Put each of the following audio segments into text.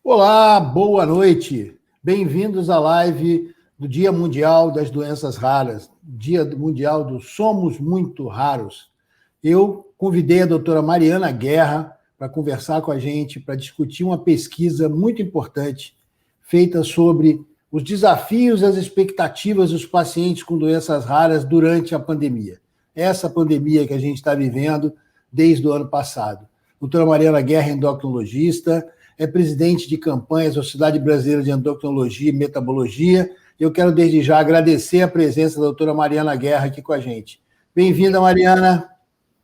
Olá, boa noite. Bem-vindos à live do Dia Mundial das Doenças Raras, Dia Mundial do Somos Muito Raros. Eu convidei a doutora Mariana Guerra para conversar com a gente, para discutir uma pesquisa muito importante feita sobre os desafios e as expectativas dos pacientes com doenças raras durante a pandemia. Essa pandemia que a gente está vivendo desde o ano passado. Doutora Mariana Guerra é endocrinologista, é presidente de campanhas da Sociedade Brasileira de Endocrinologia e Metabologia. Eu quero, desde já, agradecer a presença da doutora Mariana Guerra aqui com a gente. Bem-vinda, Mariana.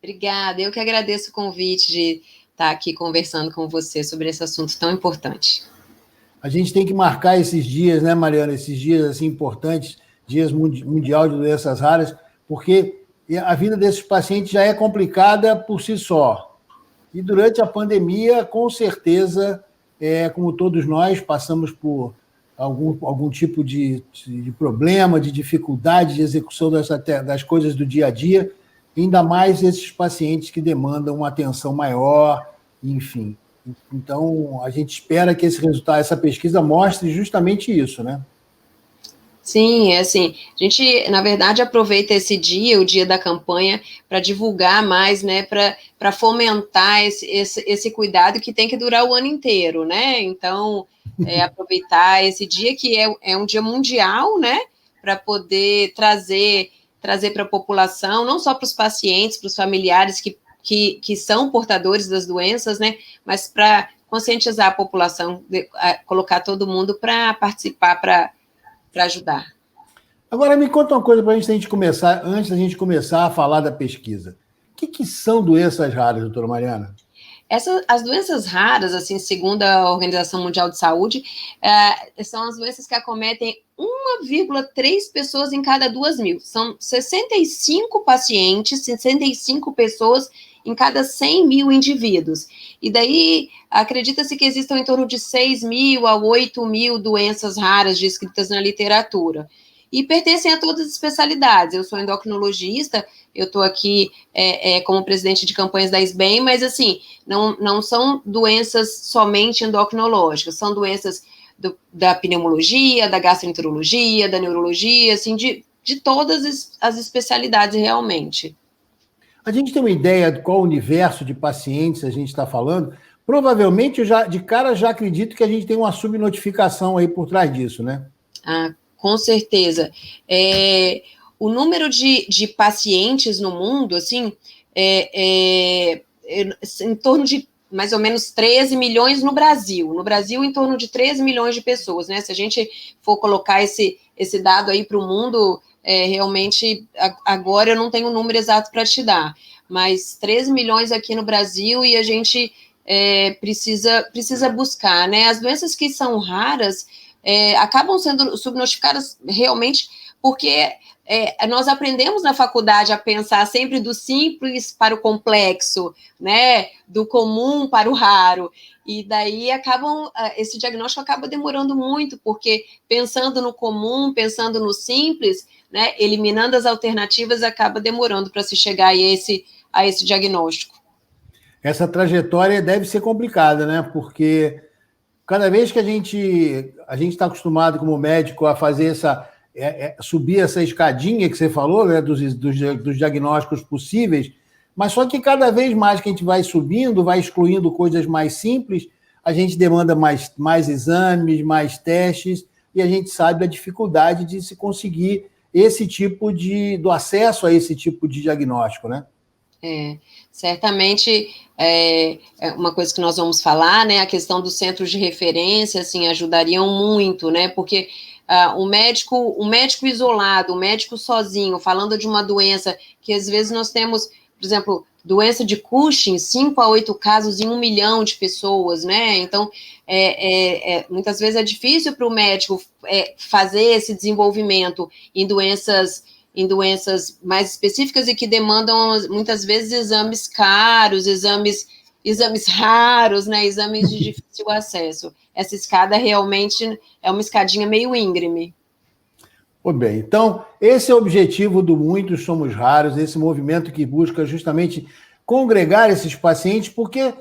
Obrigada. Eu que agradeço o convite de estar aqui conversando com você sobre esse assunto tão importante. A gente tem que marcar esses dias, né, Mariana? Esses dias assim, importantes, dias mundial de doenças raras, porque a vida desses pacientes já é complicada por si só. E durante a pandemia, com certeza, como todos nós, passamos por algum tipo de problema, de dificuldade de execução das coisas do dia a dia, ainda mais esses pacientes que demandam uma atenção maior, enfim. Então, a gente espera que esse resultado, essa pesquisa mostre justamente isso, né? Sim, é assim, a gente, na verdade, aproveita esse dia, o dia da campanha, para divulgar mais, né, para fomentar esse cuidado que tem que durar o ano inteiro, né? Então, aproveitar esse dia que é um dia mundial, né, para poder trazer para a população, não só para os pacientes, para os familiares que são portadores das doenças, né, mas para conscientizar a população, colocar todo mundo para participar, para ajudar. Agora, me conta uma coisa para antes da gente começar a falar da pesquisa. O que são doenças raras, doutora Mariana? As doenças raras, assim, segundo a Organização Mundial de Saúde, são as doenças que acometem 1,3 pessoas em cada 2.000. São 65 pacientes, 65 pessoas em cada 100 mil indivíduos. E daí, acredita-se que existam em torno de 6.000 a 8.000 doenças raras descritas na literatura. E pertencem a todas as especialidades. Eu sou endocrinologista, eu estou aqui como presidente de campanhas da SBEM, mas, assim, não são doenças somente endocrinológicas, são doenças da pneumologia, da gastroenterologia, da neurologia, assim, de todas as especialidades realmente. A gente tem uma ideia de qual universo de pacientes a gente está falando? Provavelmente, de cara, já acredito que a gente tem uma subnotificação aí por trás disso, né? Com certeza. O número de pacientes no mundo, assim, em torno de mais ou menos 13 milhões no Brasil. No Brasil, em torno de 13 milhões de pessoas, né? Se a gente for colocar esse dado aí para o mundo, realmente, agora eu não tenho o número exato para te dar, mas 13 milhões aqui no Brasil e a gente precisa buscar, né? As doenças que são raras acabam sendo subnotificadas realmente porque nós aprendemos na faculdade a pensar sempre do simples para o complexo, né, do comum para o raro, e daí esse diagnóstico acaba demorando muito, porque pensando no comum, pensando no simples, né, eliminando as alternativas, acaba demorando para se chegar a esse diagnóstico. Essa trajetória deve ser complicada, né, porque cada vez que a gente está acostumado como médico a fazer subir essa escadinha que você falou, né, dos diagnósticos possíveis, mas só que cada vez mais que a gente vai subindo, vai excluindo coisas mais simples, a gente demanda mais exames, mais testes, e a gente sabe da dificuldade de se conseguir do acesso a esse tipo de diagnóstico, né? Certamente é uma coisa que nós vamos falar, né, a questão dos centros de referência, assim, ajudariam muito, né, porque um médico isolado, um médico sozinho, falando de uma doença que às vezes nós temos, por exemplo, doença de Cushing, 5 a 8 casos em 1 milhão de pessoas, né, então muitas vezes é difícil para o médico fazer esse desenvolvimento em doenças mais específicas e que demandam, muitas vezes, exames caros, exames raros, né, exames de difícil acesso. Essa escada realmente é uma escadinha meio íngreme. Bem, então, esse é o objetivo do Muitos Somos Raros, esse movimento que busca justamente congregar esses pacientes, porque,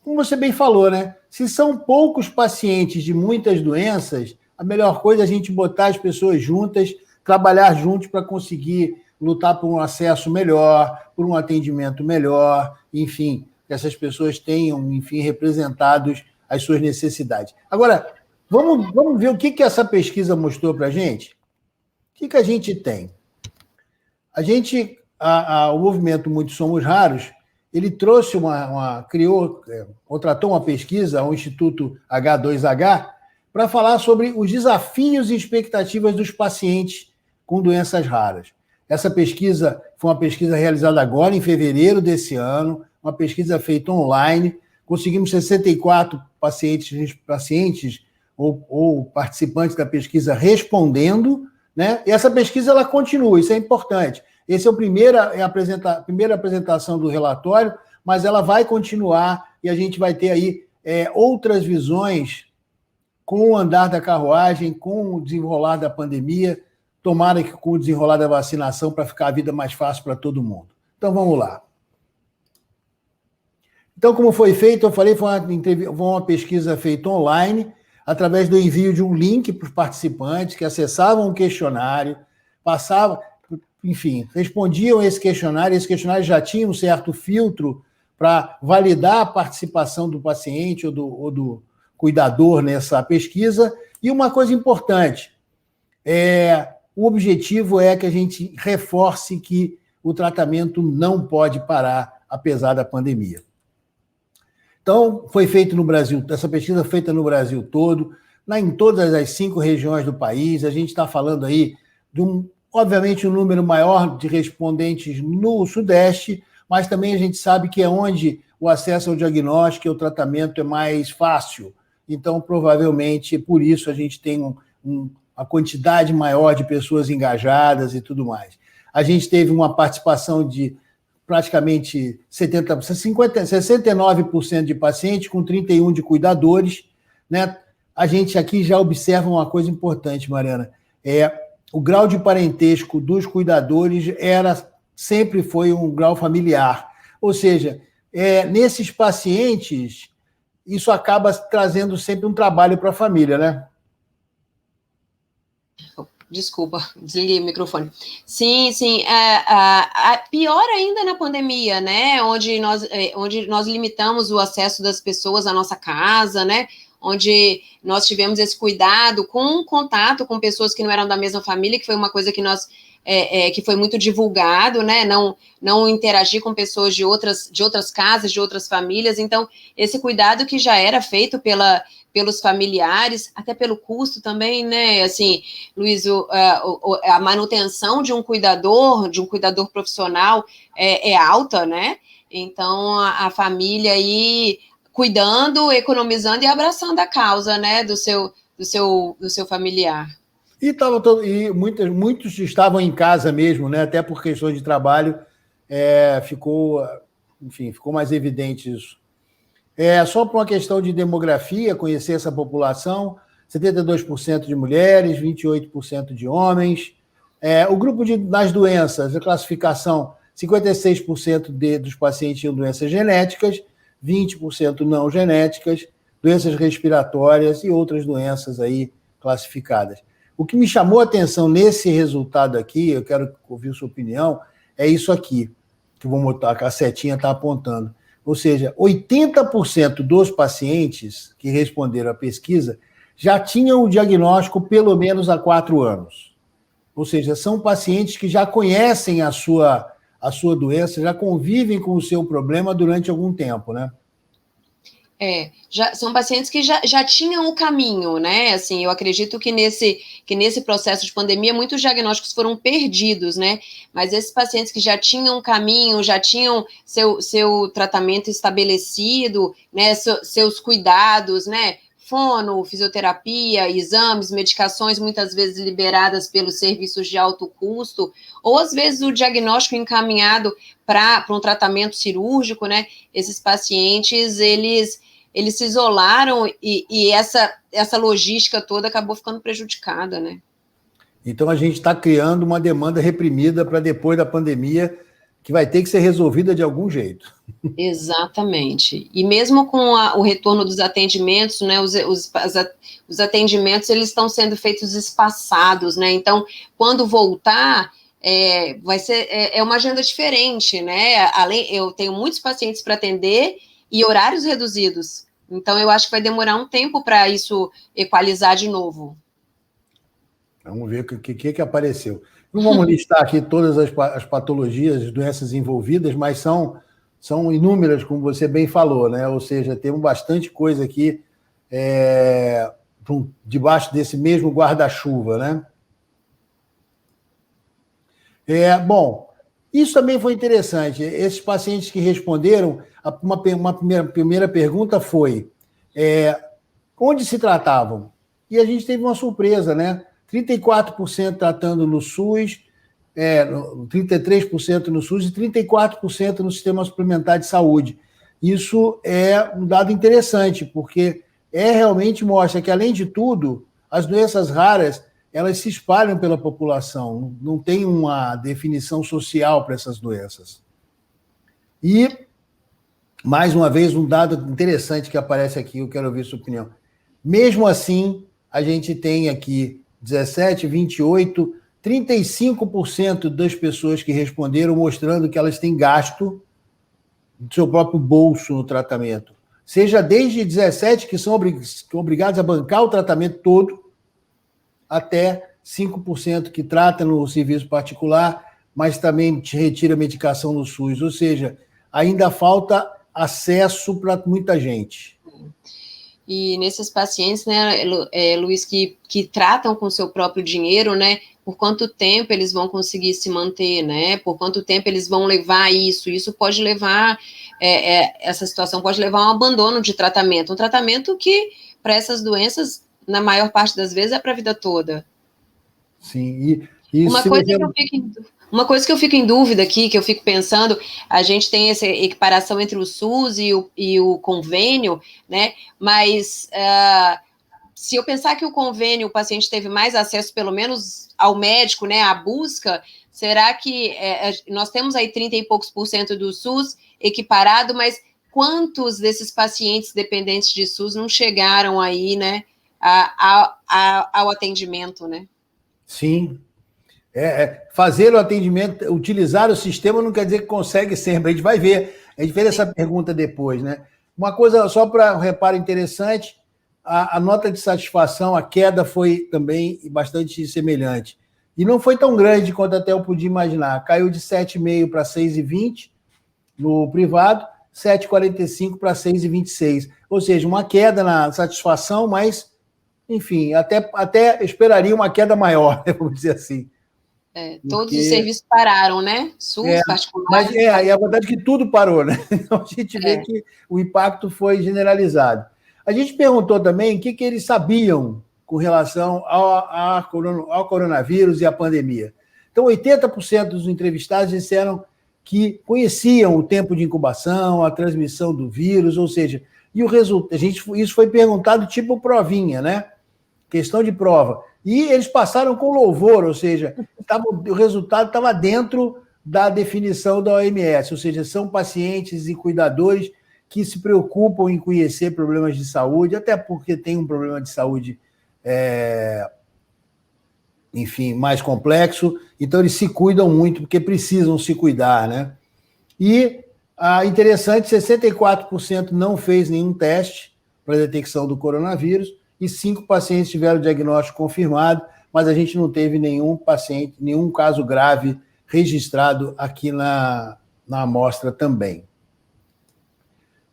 como você bem falou, né, se são poucos pacientes de muitas doenças, a melhor coisa é a gente botar as pessoas juntas, trabalhar juntos para conseguir lutar por um acesso melhor, por um atendimento melhor, enfim, que essas pessoas tenham, enfim, representados as suas necessidades. Agora, vamos ver o que essa pesquisa mostrou para a gente? O que a gente tem? O movimento Muitos Somos Raros, ele trouxe contratou uma pesquisa ao Instituto H2H para falar sobre os desafios e expectativas dos pacientes com doenças raras. Essa pesquisa foi uma pesquisa realizada agora, em fevereiro desse ano, uma pesquisa feita online. Conseguimos 64 pacientes ou participantes da pesquisa respondendo, né? E essa pesquisa ela continua, isso é importante. Essa é a primeira apresentação do relatório, mas ela vai continuar e a gente vai ter aí outras visões com o andar da carruagem, com o desenrolar da pandemia, tomara que com o desenrolar da vacinação para ficar a vida mais fácil para todo mundo. Então, vamos lá. Então, como foi feito, eu falei, foi uma pesquisa feita online, através do envio de um link para os participantes que acessavam o questionário, respondiam esse questionário já tinha um certo filtro para validar a participação do paciente ou do cuidador nessa pesquisa. E uma coisa importante, o objetivo é que a gente reforce que o tratamento não pode parar, apesar da pandemia. Então, foi feito no Brasil, essa pesquisa feita no Brasil todo, em todas as 5 regiões do país. A gente está falando aí de obviamente, um número maior de respondentes no Sudeste, mas também a gente sabe que é onde o acesso ao diagnóstico e ao tratamento é mais fácil. Então, provavelmente, por isso a gente tem uma quantidade maior de pessoas engajadas e tudo mais. A gente teve uma participação de praticamente 69% de pacientes, com 31% de cuidadores, né? A gente aqui já observa uma coisa importante, Mariana, o grau de parentesco dos cuidadores sempre foi um grau familiar. Ou seja, nesses pacientes, isso acaba trazendo sempre um trabalho para a família, né? Desculpa, desliguei o microfone. Sim. Pior ainda na pandemia, né? Onde nós limitamos o acesso das pessoas à nossa casa, né? Onde nós tivemos esse cuidado com contato com pessoas que não eram da mesma família, que foi uma coisa que que foi muito divulgado, né? Não interagir com pessoas de outras casas, de outras famílias. Então, esse cuidado que já era feito pelos familiares, até pelo custo também, né? Assim, Luiz, a manutenção de um cuidador profissional é alta, né? Então, a família aí cuidando, economizando e abraçando a causa, né, do seu familiar. E muitos estavam em casa mesmo, né? Até por questões de trabalho, ficou mais evidente isso. Só por uma questão de demografia, conhecer essa população, 72% de mulheres, 28% de homens. O grupo das doenças, a classificação, 56% dos pacientes tinham doenças genéticas, 20% não genéticas, doenças respiratórias e outras doenças aí classificadas. O que me chamou a atenção nesse resultado aqui, eu quero ouvir sua opinião, é isso aqui, que eu vou botar, que a setinha está apontando. Ou seja, 80% dos pacientes que responderam à pesquisa já tinham o diagnóstico pelo menos há 4 anos. Ou seja, são pacientes que já conhecem a sua doença, já convivem com o seu problema durante algum tempo, né? São pacientes que já tinham o caminho, né? Assim, eu acredito que nesse processo de pandemia muitos diagnósticos foram perdidos, né? Mas esses pacientes que já tinham o caminho, já tinham seu tratamento estabelecido, né? Seus cuidados, né? Fono, fisioterapia, exames, medicações muitas vezes liberadas pelos serviços de alto custo, ou às vezes o diagnóstico encaminhado para um tratamento cirúrgico, né? Esses pacientes, eles se isolaram e essa logística toda acabou ficando prejudicada, né? Então a gente está criando uma demanda reprimida para depois da pandemia que vai ter que ser resolvida de algum jeito. Exatamente. E mesmo com o retorno dos atendimentos, né, os atendimentos eles estão sendo feitos espaçados, né? Então, quando voltar, vai ser uma agenda diferente, né? Eu tenho muitos pacientes para atender e horários reduzidos. Então, eu acho que vai demorar um tempo para isso equalizar de novo. Vamos ver o que apareceu. Não vamos listar aqui todas as patologias, as doenças envolvidas, mas são inúmeras, como você bem falou, né? Ou seja, temos bastante coisa aqui debaixo desse mesmo guarda-chuva, né? Bom, isso também foi interessante. Esses pacientes que responderam, uma primeira pergunta foi onde se tratavam? E a gente teve uma surpresa, né? 34% tratando no SUS, 33% no SUS e 34% no Sistema Suplementar de Saúde. Isso é um dado interessante, porque realmente mostra que, além de tudo, as doenças raras elas se espalham pela população, não tem uma definição social para essas doenças. E, mais uma vez, um dado interessante que aparece aqui, eu quero ouvir sua opinião. Mesmo assim, a gente tem aqui 17, 28, 35% das pessoas que responderam mostrando que elas têm gasto do seu próprio bolso no tratamento. Seja desde 17, que são obrigados a bancar o tratamento todo, até 5% que trata no serviço particular, mas também retira medicação no SUS. Ou seja, ainda falta acesso para muita gente. E nesses pacientes, né, Luiz, que tratam com seu próprio dinheiro, né, por quanto tempo eles vão conseguir se manter, né, por quanto tempo eles vão levar isso pode levar, essa situação pode levar a um abandono de tratamento, um tratamento que, para essas doenças, na maior parte das vezes, é para a vida toda. Sim, Uma coisa que eu fico em dúvida aqui, que eu fico pensando, a gente tem essa equiparação entre o SUS e o convênio, né? Mas se eu pensar que o convênio, o paciente teve mais acesso, pelo menos, ao médico, né? À busca, será que nós temos aí 30 e poucos % do SUS equiparado, mas quantos desses pacientes dependentes de SUS não chegaram aí, né? Ao atendimento, né? Sim. Fazer o atendimento, utilizar o sistema não quer dizer que consegue sempre. A gente vai ver. A gente fez essa pergunta depois, né? Uma coisa, só para um reparo interessante, a nota de satisfação, a queda foi também bastante semelhante. E não foi tão grande quanto até eu podia imaginar. Caiu de 7,5 para 6,20 no privado, 7,45 para 6,26. Ou seja, uma queda na satisfação, mas, enfim, até esperaria uma queda maior, vamos dizer assim. Todos os serviços pararam, né? SUS, particular. Mas e a verdade é que tudo parou, né? Então a gente vê que o impacto foi generalizado. A gente perguntou também o que eles sabiam com relação ao coronavírus e à pandemia. Então, 80% dos entrevistados disseram que conheciam o tempo de incubação, a transmissão do vírus, ou seja, e o resultado. Isso foi perguntado tipo provinha, né? Questão de prova. E eles passaram com louvor, ou seja, o resultado estava dentro da definição da OMS, ou seja, são pacientes e cuidadores que se preocupam em conhecer problemas de saúde, até porque tem um problema de saúde, enfim, mais complexo, então eles se cuidam muito, porque precisam se cuidar, né? E, interessante, 64% não fez nenhum teste para detecção do coronavírus, e 5 pacientes tiveram diagnóstico confirmado, mas a gente não teve nenhum caso grave registrado aqui na amostra também.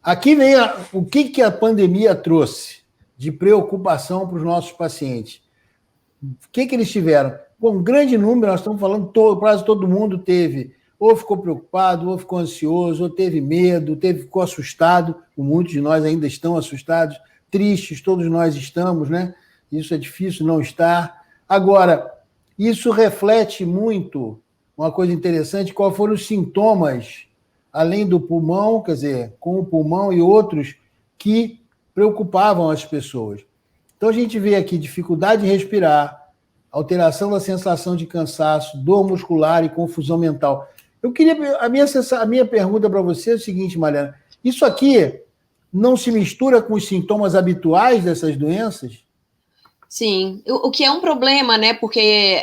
Aqui vem o que a pandemia trouxe de preocupação para os nossos pacientes. O que eles tiveram? Com um grande número, nós estamos falando, quase todo mundo teve, ou ficou preocupado, ou ficou ansioso, ou teve medo, ficou assustado, muitos de nós ainda estão assustados, tristes, todos nós estamos, né? Isso é difícil não estar. Agora, isso reflete muito, uma coisa interessante, quais foram os sintomas, além do pulmão, quer dizer, com o pulmão e outros, que preocupavam as pessoas. Então, a gente vê aqui dificuldade de respirar, alteração da sensação de cansaço, dor muscular e confusão mental. A minha pergunta para você é o seguinte, Mariana. Isso aqui não se mistura com os sintomas habituais dessas doenças? Sim, o que é um problema, né? Porque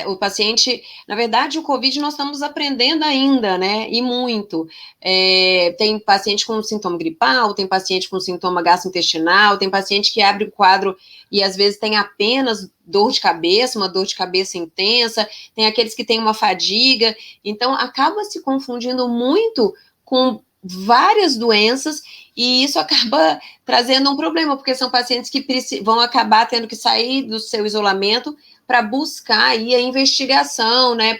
o paciente, na verdade, o COVID nós estamos aprendendo ainda, né? E muito. Tem paciente com sintoma gripal, tem paciente com sintoma gastrointestinal, tem paciente que abre o quadro e às vezes tem apenas dor de cabeça, uma dor de cabeça intensa, tem aqueles que têm uma fadiga, então acaba se confundindo muito com várias doenças e isso acaba trazendo um problema, porque são pacientes que vão acabar tendo que sair do seu isolamento para buscar aí a investigação, né,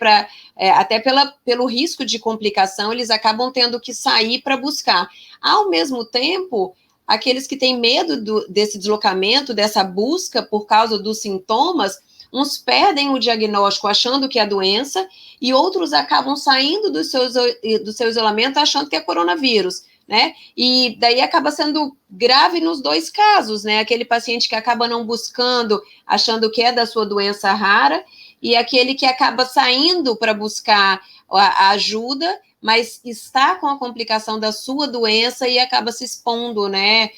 até pelo risco de complicação, eles acabam tendo que sair para buscar. Ao mesmo tempo, aqueles que têm medo desse deslocamento, dessa busca por causa dos sintomas, uns perdem o diagnóstico achando que é doença e outros acabam saindo do seu isolamento achando que é coronavírus, né? E daí acaba sendo grave nos dois casos, né? Aquele paciente que acaba não buscando, achando que é da sua doença rara, e aquele que acaba saindo para buscar a ajuda, mas está com a complicação da sua doença e acaba se expondo, né?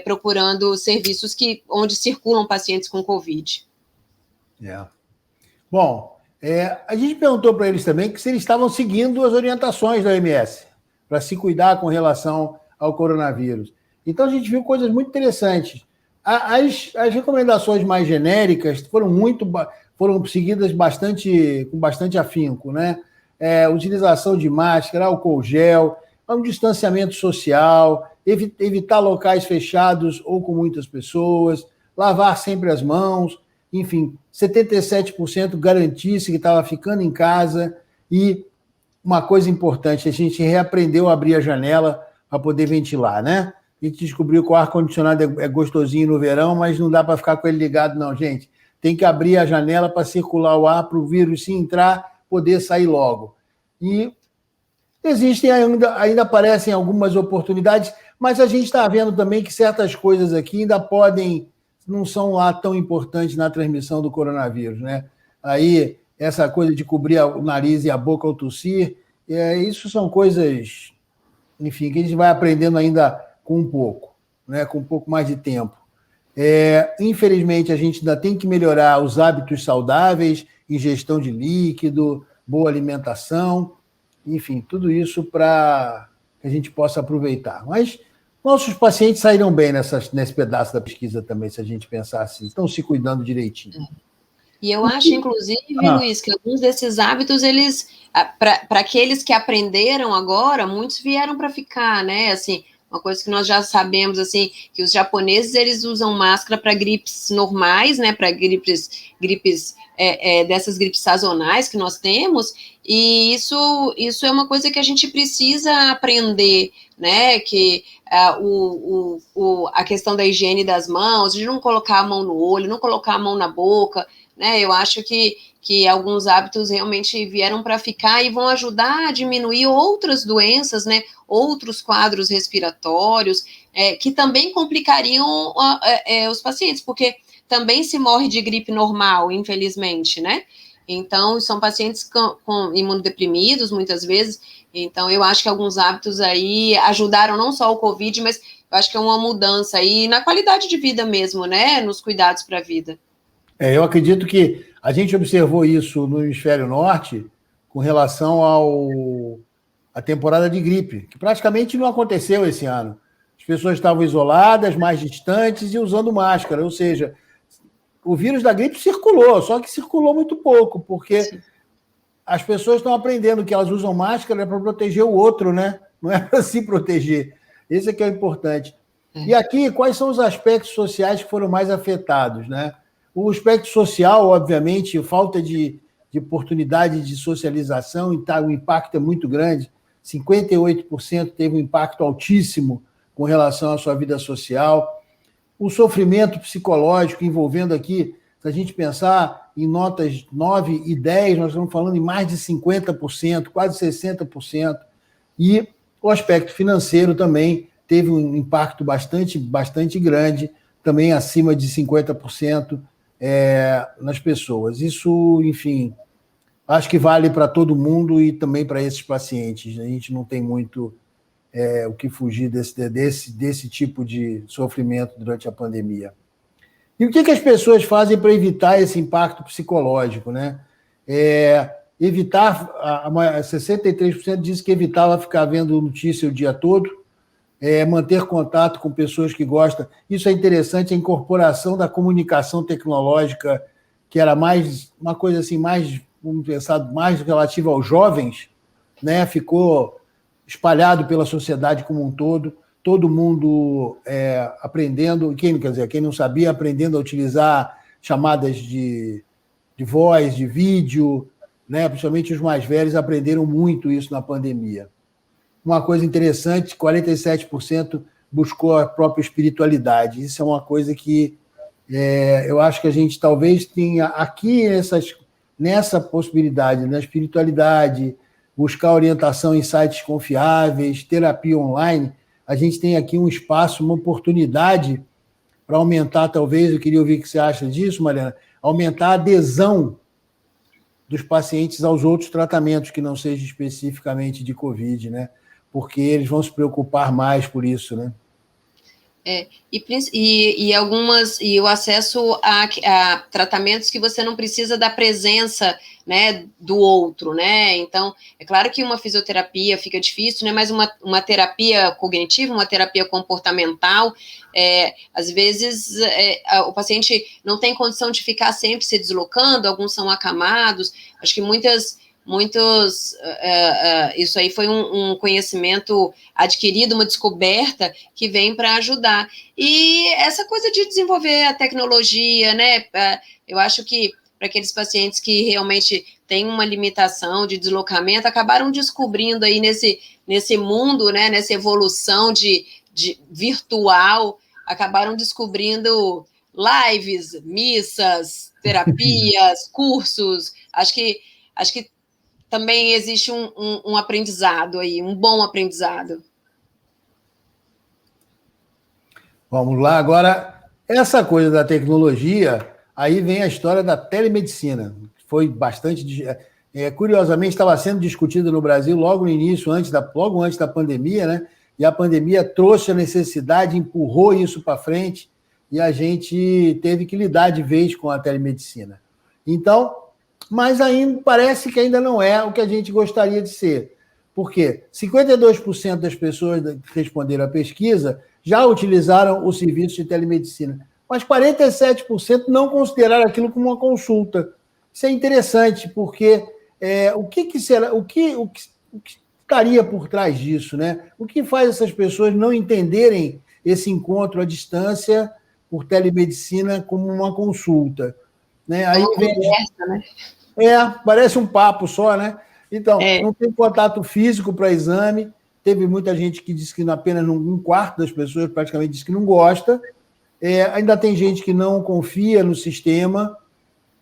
Procurando serviços onde circulam pacientes com Covid. Bom, a gente perguntou para eles também que se eles estavam seguindo as orientações da OMS para se cuidar com relação ao coronavírus. Então, a gente viu coisas muito interessantes. As recomendações mais genéricas foram seguidas com bastante afinco, né? Utilização de máscara, álcool gel, um distanciamento social, evitar locais fechados ou com muitas pessoas, lavar sempre as mãos, enfim, 77% garantisse que estava ficando em casa e uma coisa importante, a gente reaprendeu a abrir a janela para poder ventilar, né? A gente descobriu que o ar-condicionado é gostosinho no verão, mas não dá para ficar com ele ligado, não, gente. Tem que abrir a janela para circular o ar, para o vírus, se entrar, poder sair logo. E existem ainda aparecem algumas oportunidades, mas a gente está vendo também que certas coisas aqui ainda não são lá tão importantes na transmissão do coronavírus, né? Aí, essa coisa de cobrir o nariz e a boca ao tossir, isso são coisas, enfim, que a gente vai aprendendo ainda com um pouco, né? Com um pouco mais de tempo. Infelizmente, a gente ainda tem que melhorar os hábitos saudáveis, ingestão de líquido, boa alimentação, enfim, tudo isso para que a gente possa aproveitar. Mas nossos pacientes saíram bem nesse pedaço da pesquisa também, se a gente pensar assim, estão se cuidando direitinho. E eu acho, inclusive, Luiz, que alguns desses hábitos, para aqueles que aprenderam agora, muitos vieram para ficar, né? Assim, uma coisa que nós já sabemos, assim, que os japoneses, eles usam máscara para gripes normais, né? Para gripes dessas gripes sazonais que nós temos, e isso é uma coisa que a gente precisa aprender, né? Que a questão da higiene das mãos, de não colocar a mão no olho, não colocar a mão na boca, né? Eu acho que alguns hábitos realmente vieram para ficar e vão ajudar a diminuir outras doenças, né? Outros quadros respiratórios, que também complicariam os pacientes, porque também se morre de gripe normal, infelizmente, né? Então, são pacientes com imunodeprimidos, muitas vezes. Então, eu acho que alguns hábitos aí ajudaram não só o Covid, mas eu acho que é uma mudança aí na qualidade de vida mesmo, né? Nos cuidados para a vida. Eu acredito que a gente observou isso no hemisfério norte com relação à temporada de gripe, que praticamente não aconteceu esse ano. As pessoas estavam isoladas, mais distantes e usando máscara, ou seja, o vírus da gripe circulou, só que circulou muito pouco, porque Sim. As pessoas estão aprendendo que elas usam máscara para proteger o outro, né? Não é para se proteger. Esse é que é o importante. E aqui, quais são os aspectos sociais que foram mais afetados, né? O aspecto social, obviamente, falta de oportunidade de socialização, o impacto é muito grande. 58% teve um impacto altíssimo com relação à sua vida social. O sofrimento psicológico envolvendo aqui, se a gente pensar em notas 9 e 10, nós estamos falando em mais de 50%, quase 60%. E o aspecto financeiro também teve um impacto bastante grande, também acima de 50% nas pessoas. Isso, enfim, acho que vale para todo mundo e também para esses pacientes. A gente não tem muito o que fugir desse tipo de sofrimento durante a pandemia. E o que as pessoas fazem para evitar esse impacto psicológico, né? Evitar, 63% diz que evitava ficar vendo notícia o dia todo, manter contato com pessoas que gostam. Isso é interessante, a incorporação da comunicação tecnológica, que era mais uma coisa assim, mais, vamos pensar, mais relativa aos jovens, né? Ficou espalhado pela sociedade como um todo mundo aprendendo, quem não sabia, aprendendo a utilizar chamadas de voz, de vídeo, né? Principalmente os mais velhos aprenderam muito isso na pandemia. Uma coisa interessante, 47% buscou a própria espiritualidade. Isso é uma coisa que eu acho que a gente talvez tenha aqui nessa possibilidade, na espiritualidade, buscar orientação em sites confiáveis, terapia online, a gente tem aqui um espaço, uma oportunidade para aumentar, talvez, eu queria ouvir o que você acha disso, Mariana, aumentar a adesão dos pacientes aos outros tratamentos que não sejam especificamente de Covid, né? Porque eles vão se preocupar mais por isso, né? E o acesso a tratamentos que você não precisa da presença, né, do outro, né? Então, é claro que uma fisioterapia fica difícil, né? Mas uma terapia cognitiva, uma terapia comportamental, às vezes o paciente não tem condição de ficar sempre se deslocando, alguns são acamados. Acho que muitos, isso aí foi um conhecimento adquirido, uma descoberta que vem para ajudar. E essa coisa de desenvolver a tecnologia, né? Eu acho que para aqueles pacientes que realmente têm uma limitação de deslocamento, acabaram descobrindo aí nesse mundo, né? Nessa evolução de virtual, acabaram descobrindo lives, missas, terapias, cursos. Acho que também existe um aprendizado aí, um bom aprendizado. Vamos lá, agora, essa coisa da tecnologia, aí vem a história da telemedicina. Foi bastante... curiosamente, estava sendo discutida no Brasil logo no início, logo antes da pandemia, né? E a pandemia trouxe a necessidade, empurrou isso para frente, e a gente teve que lidar de vez com a telemedicina. Então, mas ainda parece que ainda não é o que a gente gostaria de ser. Por quê? 52% das pessoas que responderam à pesquisa já utilizaram o serviço de telemedicina, mas 47% não consideraram aquilo como uma consulta. Isso é interessante, porque o que estaria por trás disso, né? O que faz essas pessoas não entenderem esse encontro à distância por telemedicina como uma consulta? Né? Aí conversa, né? Parece um papo só, né? Então, não tem contato físico para exame. Teve muita gente que disse que apenas um quarto das pessoas praticamente disse que não gosta. Ainda tem gente que não confia no sistema.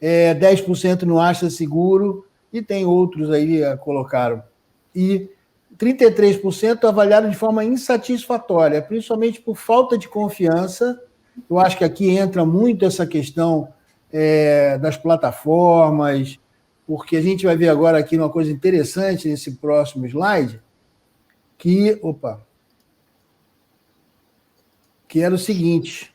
10% não acha seguro. E tem outros aí colocaram. E 33% avaliaram de forma insatisfatória, principalmente por falta de confiança. Eu acho que aqui entra muito essa questão das plataformas, porque a gente vai ver agora aqui uma coisa interessante nesse próximo slide, que era o seguinte: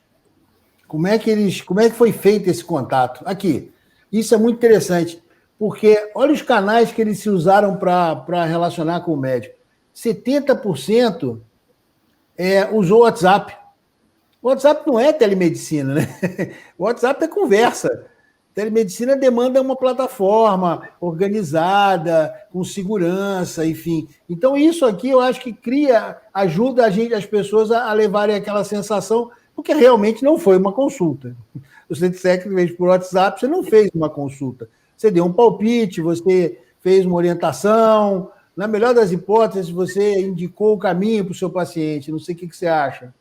como é que foi feito esse contato? Aqui, isso é muito interessante, porque olha os canais que eles se usaram para relacionar com o médico. 70% usou o WhatsApp. O WhatsApp não é telemedicina, né? O WhatsApp é conversa. Telemedicina demanda uma plataforma organizada, com segurança, enfim. Então, isso aqui eu acho que ajuda as pessoas a levarem aquela sensação, porque realmente não foi uma consulta. Você disser que fez por WhatsApp, você não fez uma consulta. Você deu um palpite, você fez uma orientação. Na melhor das hipóteses, você indicou o caminho para o seu paciente. Não sei o que você acha.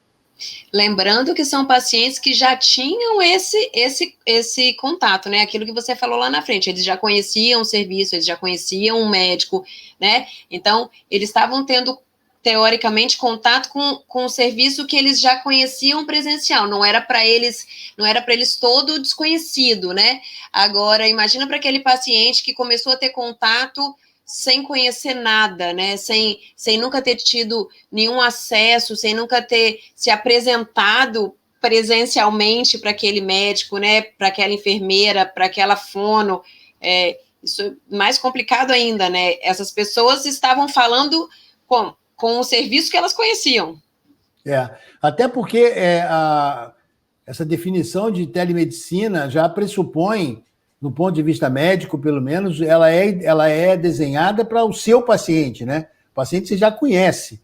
Lembrando que são pacientes que já tinham esse contato, né? Aquilo que você falou lá na frente, eles já conheciam o serviço, eles já conheciam o médico, né? Então, eles estavam tendo teoricamente, contato com o serviço que eles já conheciam presencial, não era para eles todo desconhecido, né? Agora, imagina para aquele paciente que começou a ter contato sem conhecer nada, né? Sem nunca ter tido nenhum acesso, sem nunca ter se apresentado presencialmente para aquele médico, né? Para aquela enfermeira, para aquela fono. Isso é mais complicado ainda, né? Essas pessoas estavam falando com o serviço que elas conheciam. Até porque essa definição de telemedicina já pressupõe, no ponto de vista médico, pelo menos, ela é desenhada para o seu paciente, né? O paciente você já conhece.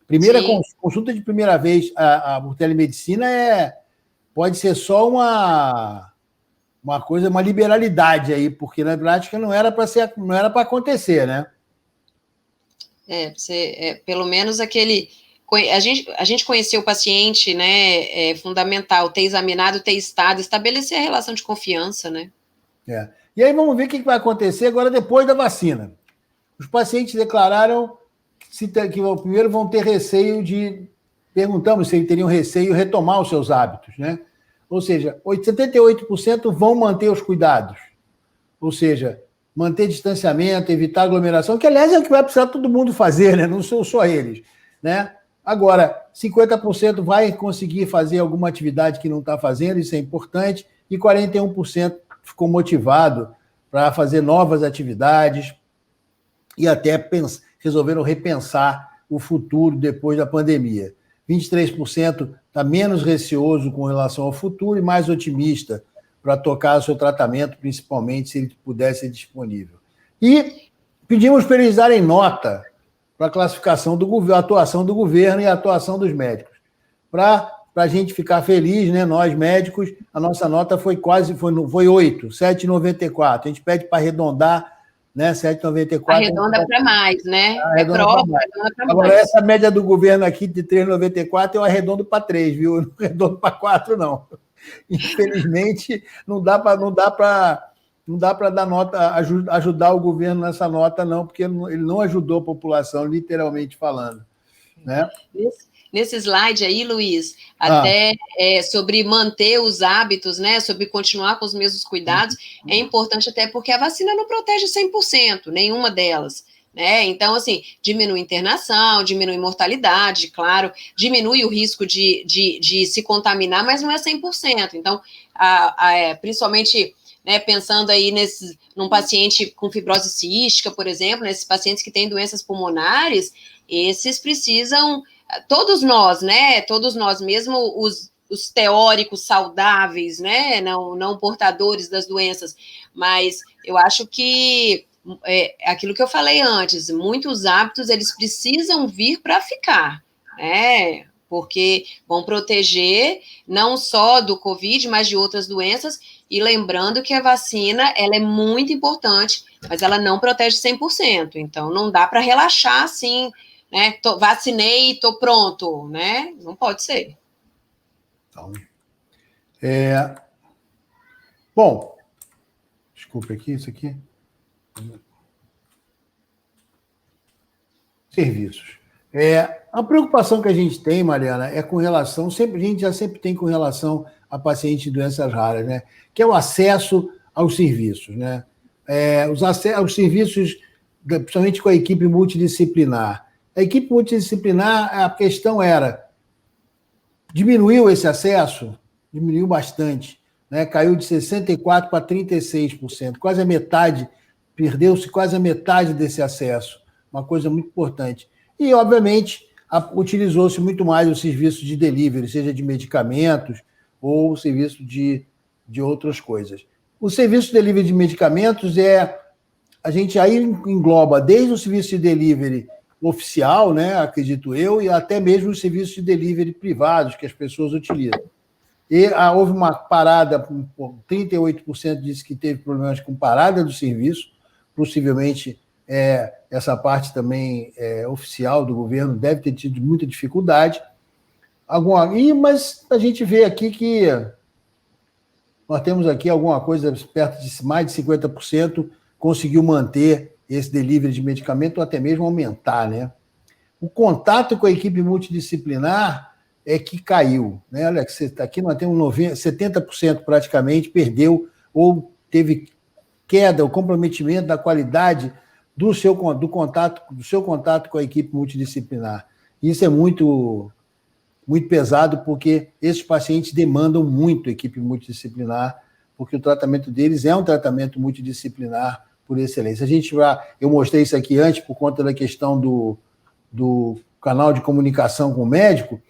Primeira consulta de primeira vez por telemedicina pode ser só uma coisa, uma liberalidade aí, porque na prática não era para acontecer, né? Pelo menos aquele... A gente conhecer o paciente, né? É fundamental ter examinado, ter estado, estabelecer a relação de confiança, né? E aí vamos ver o que vai acontecer agora depois da vacina. Os pacientes declararam que primeiro vão ter receio perguntamos se eles teriam receio de retomar os seus hábitos, né? Ou seja, 78% vão manter os cuidados. Ou seja, manter distanciamento, evitar aglomeração, que, aliás, é o que vai precisar todo mundo fazer, né? Não são só eles, né? Agora, 50% vai conseguir fazer alguma atividade que não está fazendo, isso é importante, e 41% ficou motivado para fazer novas atividades e até resolveram repensar o futuro depois da pandemia. 23% está menos receoso com relação ao futuro e mais otimista para tocar o seu tratamento, principalmente se ele puder ser disponível. E pedimos para eles darem nota para a classificação a atuação do governo e a atuação dos médicos. Para a gente ficar feliz, né? Nós médicos, a nossa nota foi 8, 7,94. A gente pede para arredondar, né? 7,94. Arredonda para mais, né? Arredonda para mais. Agora, essa média do governo aqui de 3,94 eu arredondo para 3, viu? Eu não arredondo para 4, não. Infelizmente, não dá para dar nota, ajudar o governo nessa nota, não, porque ele não ajudou a população, literalmente falando, né? Nesse slide aí, Luiz, até sobre manter os hábitos, né, sobre continuar com os mesmos cuidados, é importante até porque a vacina não protege 100%, nenhuma delas, né? Então, assim, diminui internação, diminui mortalidade, claro, diminui o risco de se contaminar, mas não é 100%. Então, principalmente, né, pensando aí num paciente com fibrose cística, por exemplo, nesses pacientes que têm doenças pulmonares, esses precisam, todos nós, né, mesmo os teóricos saudáveis, né, não portadores das doenças, mas eu acho que aquilo que eu falei antes, muitos hábitos, eles precisam vir para ficar, né, porque vão proteger não só do Covid, mas de outras doenças, e lembrando que a vacina, ela é muito importante, mas ela não protege 100%, então não dá para relaxar assim, né, vacinei e estou pronto, né, não pode ser. Então, bom, desculpe aqui, isso aqui. Serviços. A preocupação que a gente tem, Mariana, é com relação, a gente já sempre tem com relação a pacientes de doenças raras, né? Que é o acesso aos serviços, né? Os serviços, principalmente com a equipe multidisciplinar. A equipe multidisciplinar, a questão diminuiu esse acesso? Diminuiu bastante, né? Caiu de 64% para 36%, quase a metade, perdeu-se quase a metade desse acesso, uma coisa muito importante. E, obviamente, utilizou-se muito mais o serviço de delivery, seja de medicamentos ou o serviço de outras coisas. O serviço de delivery de medicamentos a gente aí engloba desde o serviço de delivery oficial, né, acredito eu, e até mesmo os serviços de delivery privados que as pessoas utilizam. E houve uma parada, 38% disse que teve problemas com parada do serviço, possivelmente essa parte também oficial do governo deve ter tido muita dificuldade. Mas a gente vê aqui que nós temos aqui alguma coisa perto de mais de 50% conseguiu manter esse delivery de medicamento ou até mesmo aumentar, né? o contato com a equipe multidisciplinar é que caiu. Né? Olha, aqui nós temos 70% praticamente perdeu ou teve queda, o comprometimento da qualidade do seu contato com a equipe multidisciplinar. Isso é muito pesado, porque esses pacientes demandam muito a equipe multidisciplinar, porque o tratamento deles é um tratamento multidisciplinar por excelência. Eu mostrei isso aqui antes por conta da questão do canal de comunicação com o médico,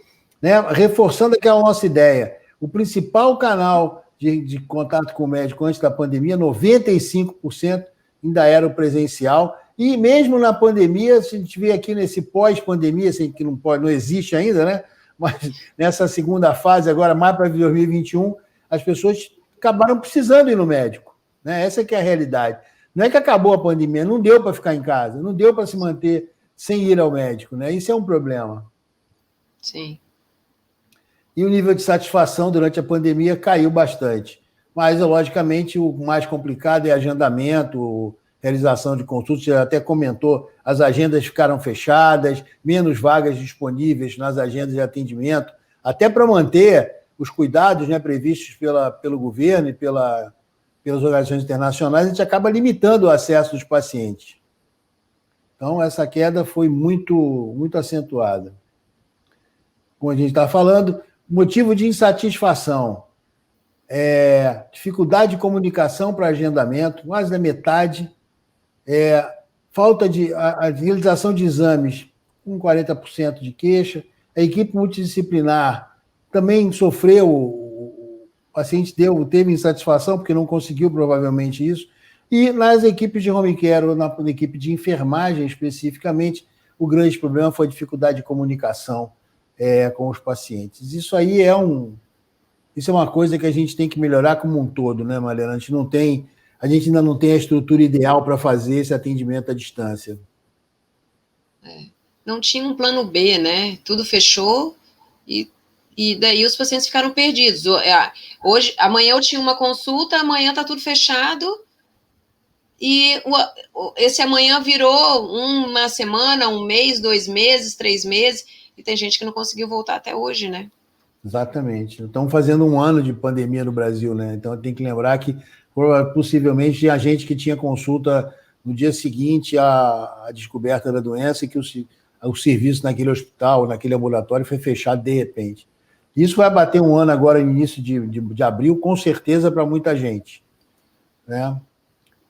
né? Reforçando aquela nossa ideia. O principal canal de contato com o médico antes da pandemia, 95% ainda era o presencial, e mesmo na pandemia, se a gente vê aqui nesse pós-pandemia, assim, que não existe ainda, né? Mas nessa segunda fase, agora mais para 2021, as pessoas acabaram precisando ir no médico. Né? Essa que é a realidade. Não é que acabou a pandemia, não deu para ficar em casa, não deu para se manter sem ir ao médico. Né? Isso é um problema. Sim. E o nível de satisfação durante a pandemia caiu bastante. Mas, logicamente, o mais complicado é agendamento, realização de consultas. Você até comentou, as agendas ficaram fechadas, menos vagas disponíveis nas agendas de atendimento, até para manter os cuidados, né, previstos pelo governo e pelas organizações internacionais, a gente acaba limitando o acesso dos pacientes. Então, essa queda foi muito, muito acentuada. Como a gente está falando, motivo de insatisfação, dificuldade de comunicação para agendamento, quase da metade, falta de a realização de exames, com 40% de queixa, a equipe multidisciplinar também sofreu, o paciente teve insatisfação, porque não conseguiu provavelmente isso, e nas equipes de home care, ou na equipe de enfermagem especificamente, o grande problema foi a dificuldade de comunicação com os pacientes. Isso aí isso é uma coisa que a gente tem que melhorar como um todo, né, Mariana? A gente ainda não tem a estrutura ideal para fazer esse atendimento à distância. Não tinha um plano B, né? Tudo fechou e daí os pacientes ficaram perdidos. Amanhã eu tinha uma consulta, amanhã está tudo fechado e esse amanhã virou uma semana, um mês, 2 meses, 3 meses, e tem gente que não conseguiu voltar até hoje, né? Exatamente. Estamos fazendo 1 ano de pandemia no Brasil, né? Então tem que lembrar que possivelmente tinha gente que tinha consulta no dia seguinte à descoberta da doença e que o serviço naquele hospital, naquele ambulatório foi fechado de repente. Isso vai bater 1 ano agora, no início de abril, com certeza, para muita gente. Né?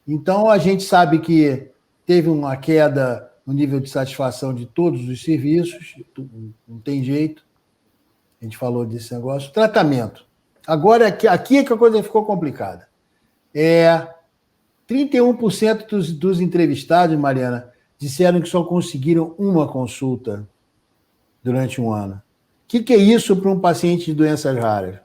Então, a gente sabe que teve uma queda no nível de satisfação de todos os serviços, não tem jeito. A gente falou desse negócio. Tratamento. Agora, aqui é que a coisa ficou complicada. 31% dos entrevistados, Mariana, disseram que só conseguiram uma consulta durante 1 ano. O que é isso para um paciente de doenças raras?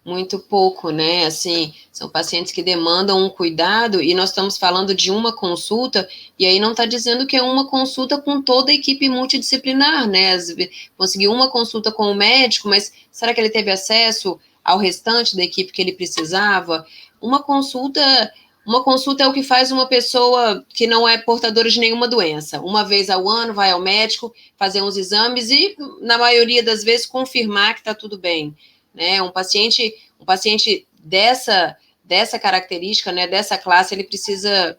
Muito pouco, né? Assim, são pacientes que demandam um cuidado e nós estamos falando de uma consulta e aí não está dizendo que é uma consulta com toda a equipe multidisciplinar, né? Conseguiu uma consulta com o médico, mas será que ele teve acesso ao restante da equipe que ele precisava? Uma consulta é o que faz uma pessoa que não é portadora de nenhuma doença. Uma vez ao ano vai ao médico, fazer uns exames e, na maioria das vezes, confirmar que está tudo bem. Né? Um paciente dessa característica, né, dessa classe, ele precisa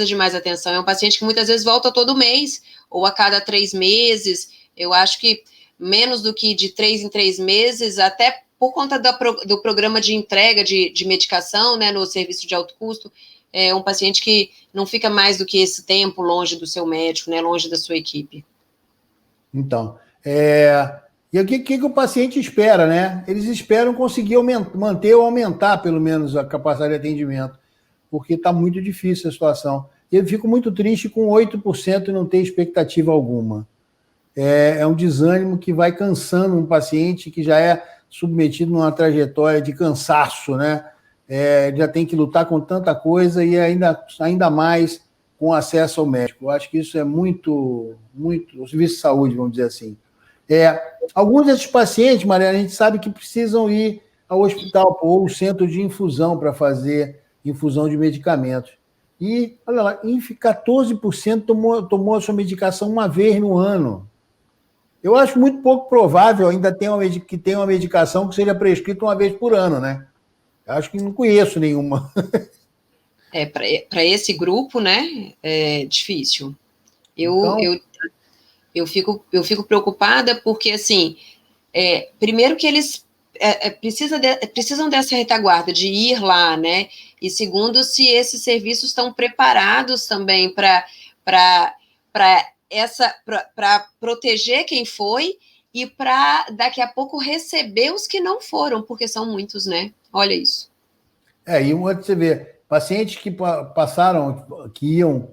de mais atenção. É um paciente que muitas vezes volta todo mês ou a cada 3 meses. Eu acho que menos do que de 3 em 3 meses, até por conta do programa de entrega de medicação, né, no serviço de alto custo, é um paciente que não fica mais do que esse tempo longe do seu médico, né, longe da sua equipe. Então, e o que o paciente espera, né? Eles esperam conseguir manter ou aumentar, pelo menos, a capacidade de atendimento, porque está muito difícil a situação. Eu fico muito triste com 8% e não ter expectativa alguma. É um desânimo que vai cansando um paciente que já é submetido numa trajetória de cansaço, né? Já tem que lutar com tanta coisa e ainda mais com acesso ao médico. Eu acho que isso é muito, muito... O serviço de saúde, vamos dizer assim. Alguns desses pacientes, Mariana, a gente sabe que precisam ir ao hospital ou ao centro de infusão para fazer infusão de medicamentos. E, olha lá, 14% tomou a sua medicação uma vez no ano. Eu acho muito pouco provável ainda que tenha uma medicação que seja prescrita uma vez por ano, né? Eu acho que não conheço nenhuma. Para esse grupo, né, é difícil. Então, Eu fico preocupada porque, assim, primeiro que eles precisam dessa retaguarda, de ir lá, né? E segundo, se esses serviços estão preparados também para proteger quem foi e para daqui a pouco receber os que não foram, porque são muitos, né? Olha isso. e você vê, pacientes que passaram, que iam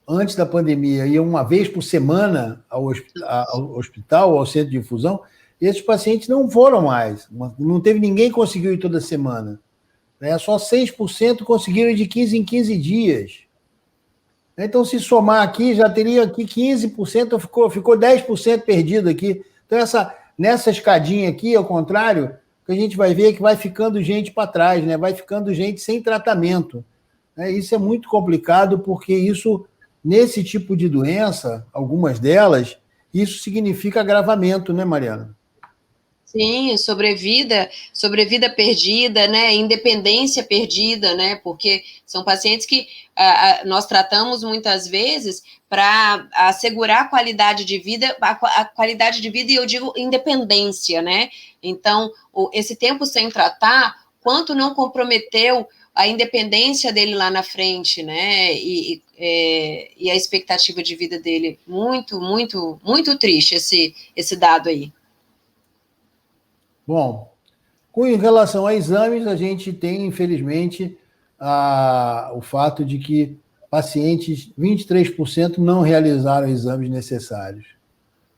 antes da pandemia, iam uma vez por semana ao hospital, ao centro de infusão, esses pacientes não foram mais. Não teve ninguém que conseguiu ir toda semana. Né? Só 6% conseguiram ir de 15 em 15 dias. Então, se somar aqui, já teria aqui 15%, ficou 10% perdido aqui. Então, nessa escadinha aqui, ao contrário, o que a gente vai ver é que vai ficando gente para trás, né? Vai ficando gente sem tratamento. Isso é muito complicado, porque isso, nesse tipo de doença, algumas delas, isso significa agravamento, né, Mariana? Sim, sobrevida perdida, né? Independência perdida, né? Porque são pacientes que nós tratamos muitas vezes para assegurar a qualidade de vida, a qualidade de vida, e eu digo independência, né? Então, esse tempo sem tratar, quanto não comprometeu a independência dele lá na frente, né? E a expectativa de vida dele. Muito, muito, muito triste esse dado aí. Bom, com relação a exames, a gente tem, infelizmente, o fato de que pacientes, 23% não realizaram exames necessários,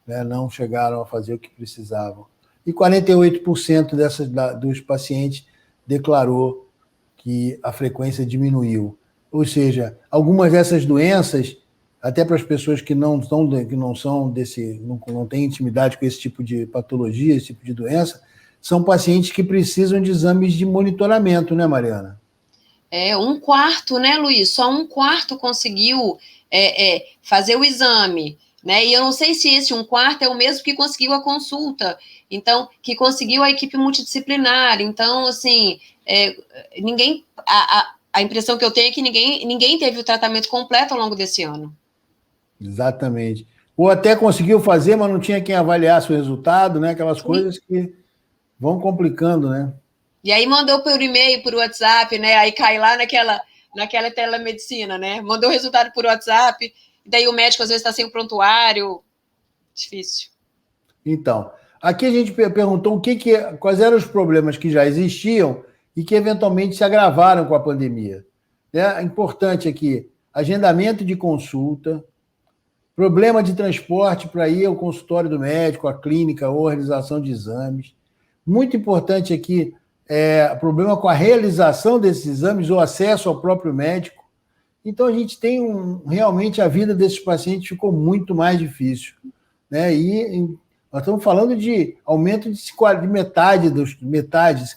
né? Não chegaram a fazer o que precisavam. E 48% dos pacientes declarou que a frequência diminuiu. Ou seja, algumas dessas doenças, até para as pessoas que não têm intimidade com esse tipo de patologia, esse tipo de doença, são pacientes que precisam de exames de monitoramento, né, Mariana? Um quarto, né, Luiz? Só um quarto conseguiu fazer o exame, né? E eu não sei se esse um quarto é o mesmo que conseguiu a consulta, então, que conseguiu a equipe multidisciplinar. Então, assim, ninguém. A impressão que eu tenho é que ninguém teve o tratamento completo ao longo desse ano. Exatamente. Ou até conseguiu fazer, mas não tinha quem avaliasse o resultado, né? Aquelas coisas que vão complicando, né? E aí mandou por e-mail, por WhatsApp, né? Aí cai lá naquela telemedicina, né? Mandou o resultado por WhatsApp, daí o médico às vezes está sem o prontuário. Difícil. Então, aqui a gente perguntou quais eram os problemas que já existiam e que eventualmente se agravaram com a pandemia. É importante aqui, agendamento de consulta, problema de transporte para ir ao consultório do médico, à clínica ou realização de exames. Muito importante aqui, problema com a realização desses exames ou acesso ao próprio médico. Então, a gente tem realmente a vida desses pacientes ficou muito mais difícil. Né? E nós estamos falando de aumento de metade, 42%,